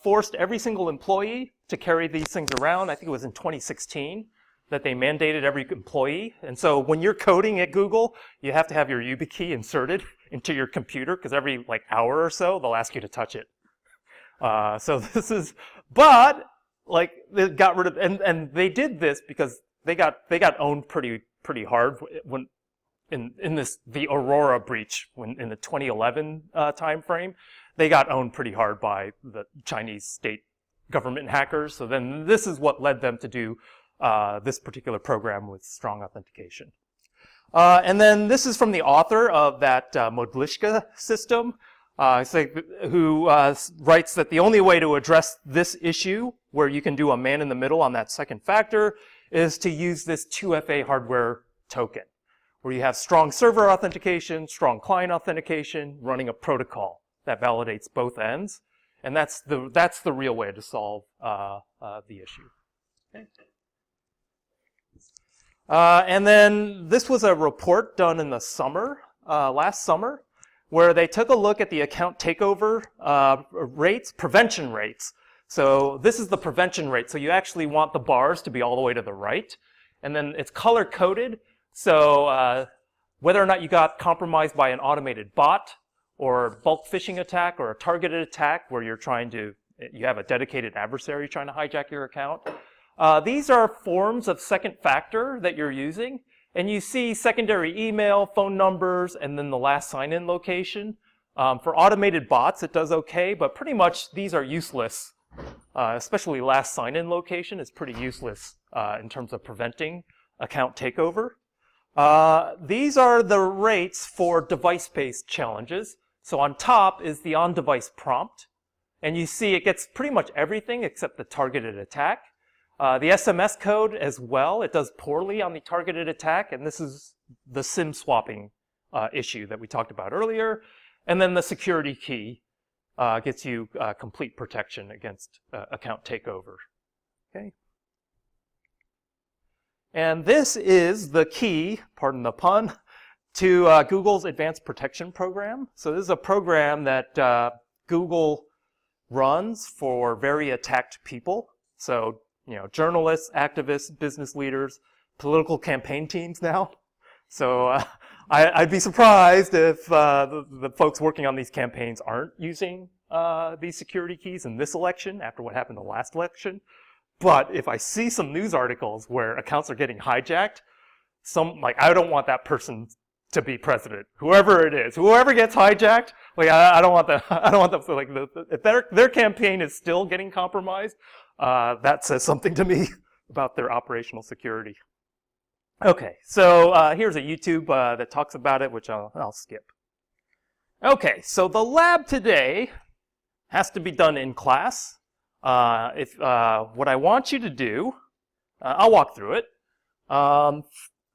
forced every single employee to carry these things around. I think it was in 2016 that they mandated every employee. And so when you're coding at Google, you have to have your Yubikey inserted into your computer because every hour or so they'll ask you to touch it. So this is, but they got rid of, and they did this because they got owned pretty hard when in the Aurora breach in the 2011 time frame. They got owned pretty hard by the Chinese state government hackers. So then this is what led them to do this particular program with strong authentication. And then this is from the author of that Modlishka system, who writes that the only way to address this issue, where you can do a man in the middle on that second factor, is to use this 2FA hardware token, where you have strong server authentication, strong client authentication, running a protocol that validates both ends. And that's the real way to solve the issue. Okay. And then this was a report done in the summer, last summer, where they took a look at the account takeover rates, prevention rates. So this is the prevention rate. So you actually want the bars to be all the way to the right. And then it's color-coded. So whether or not you got compromised by an automated bot or bulk phishing attack or a targeted attack where you have a dedicated adversary trying to hijack your account. These are forms of second factor that you're using. And you see secondary email, phone numbers, and then the last sign-in location. For automated bots, it does okay, but pretty much these are useless. Especially last sign-in location is pretty useless in terms of preventing account takeover. These are the rates for device-based challenges. So on top is the on-device prompt. And you see it gets pretty much everything except the targeted attack. The SMS code as well, it does poorly on the targeted attack, and this is the SIM swapping issue that we talked about earlier. And then the security key gets you complete protection against account takeover. Okay. And this is the key, pardon the pun, to Google's Advanced Protection Program. So this is a program that Google runs for very attacked people. So, journalists, activists, business leaders, political campaign teams now. So I'd be surprised if the folks working on these campaigns aren't using these security keys in this election after what happened the last election. But if I see some news articles where accounts are getting hijacked, I don't want that person to be president. Whoever it is, whoever gets hijacked, I don't want them. If their campaign is still getting compromised, that says something to me about their operational security. Okay, so here's a YouTube that talks about it, which I'll skip. Okay, so the lab today has to be done in class. What I want you to do, I'll walk through it.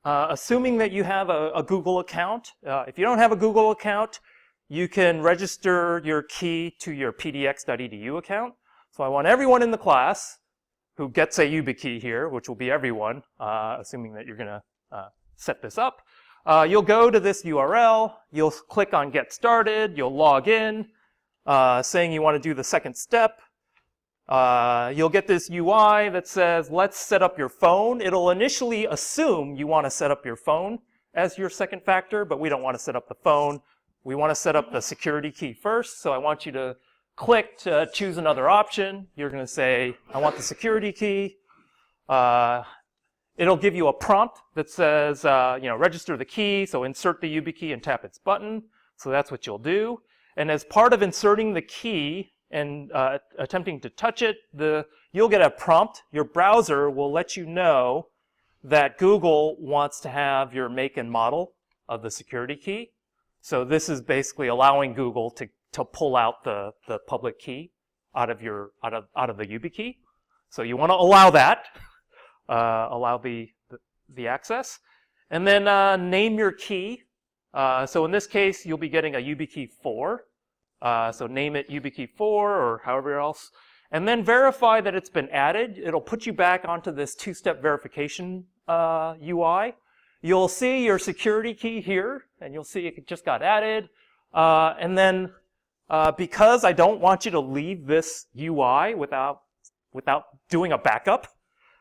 Assuming that you have a Google account. If you don't have a Google account, you can register your key to your pdx.edu account. So I want everyone in the class who gets a Yubikey here, which will be everyone, assuming that you're going to set this up. You'll go to this URL. You'll click on Get Started. You'll log in, saying you want to do the second step. You'll get this UI that says, let's set up your phone. It'll initially assume you want to set up your phone as your second factor, but we don't want to set up the phone. We want to set up the security key first. So I want you to click to choose another option. You're going to say, I want the security key. It'll give you a prompt that says, register the key. So insert the Yubikey and tap its button. So that's what you'll do. And as part of inserting the key and attempting to touch it, you'll get a prompt. Your browser will let you know that Google wants to have your make and model of the security key. So this is basically allowing Google to pull out the public key out of the Yubikey. So you want to allow that, allow the access, and then name your key. So in this case, you'll be getting a Yubikey 4. So name it Yubikey 4 or however else, and then verify that it's been added. It'll put you back onto this two-step verification UI. You'll see your security key here, and you'll see it just got added. And then because I don't want you to leave this UI without doing a backup,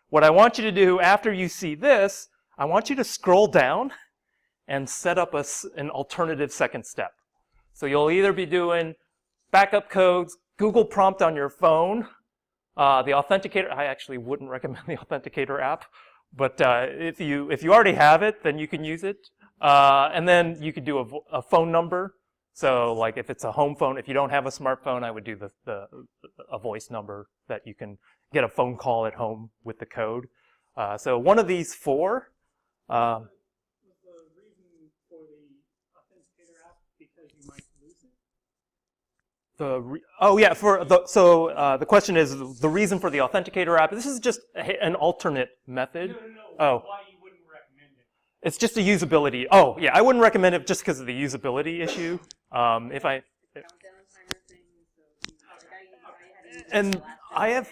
what I want you to do after you see this, I want you to scroll down and set up an alternative second step. So you'll either be doing backup codes, Google prompt on your phone, the Authenticator. I actually wouldn't recommend the Authenticator app, but if you already have it, then you can use it. And then you could do a phone number. So like if it's a home phone, if you don't have a smartphone, I would do a voice number that you can get a phone call at home with the code. So one of these 4. Was the reason for the Authenticator app because you might lose it? The question is the reason for the Authenticator app. This is just an alternate method. No. Oh. Why you wouldn't recommend it? It's just a usability. Oh, yeah, I wouldn't recommend it just because of the usability issue. If I Countdown timer thing, so and I have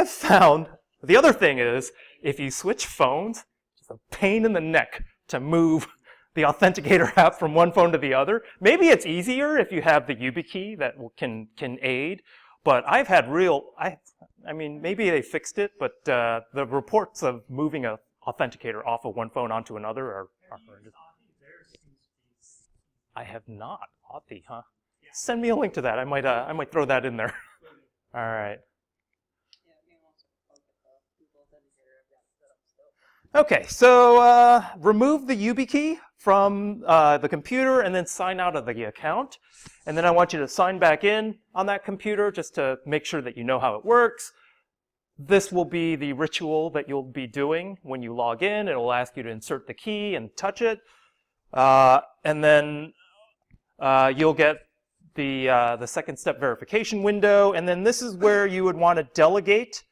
found the other thing is if you switch phones, it's a pain in the neck to move the Authenticator app from one phone to the other. Maybe it's easier if you have the Yubikey that can aid, but I've had I mean, maybe they fixed it, but the reports of moving an Authenticator off of one phone onto another are horrendous. I have not. Authy, huh? Yeah. Send me a link to that. I might throw that in there. All right. Okay, so remove the Yubikey from the computer and then sign out of the account. And then I want you to sign back in on that computer just to make sure that you know how it works. This will be the ritual that you'll be doing when you log in. It'll ask you to insert the key and touch it. And then you'll get the second step verification window. And then this is where you would want to delegate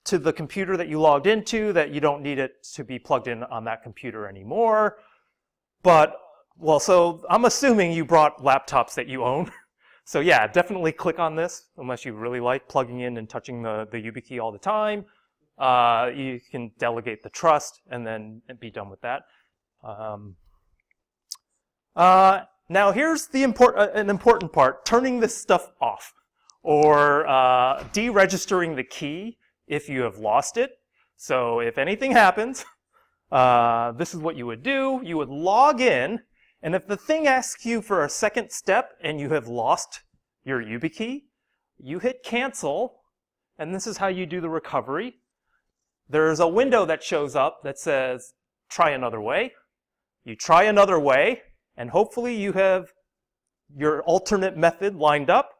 to the computer that you logged into that you don't need it to be plugged in on that computer anymore. But, well, so I'm assuming you brought laptops that you own. So yeah, definitely click on this unless you really like plugging in and touching the Yubikey all the time. You can delegate the trust and then be done with that. Now here's an important part, turning this stuff off or deregistering the key if you have lost it. So if anything happens, this is what you would do. You would log in, and if the thing asks you for a second step and you have lost your Yubikey, you hit cancel, and this is how you do the recovery. There's a window that shows up that says, try another way. You try another way, and hopefully you have your alternate method lined up,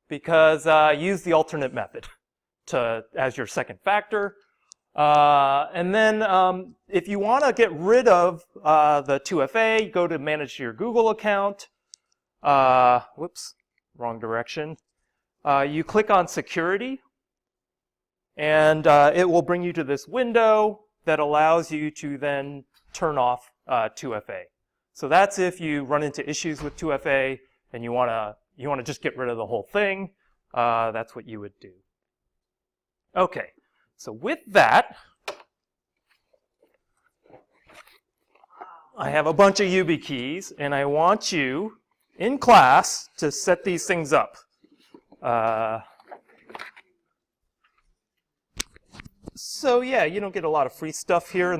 because use the alternate method as your second factor. And then if you want to get rid of the 2FA, go to manage your Google account. Whoops, wrong direction. You click on security, and it will bring you to this window that allows you to then turn off 2FA. So that's if you run into issues with 2FA and you want to just get rid of the whole thing. That's what you would do. Okay, so with that, I have a bunch of Yubikeys, and I want you in class to set these things up. So yeah, you don't get a lot of free stuff here.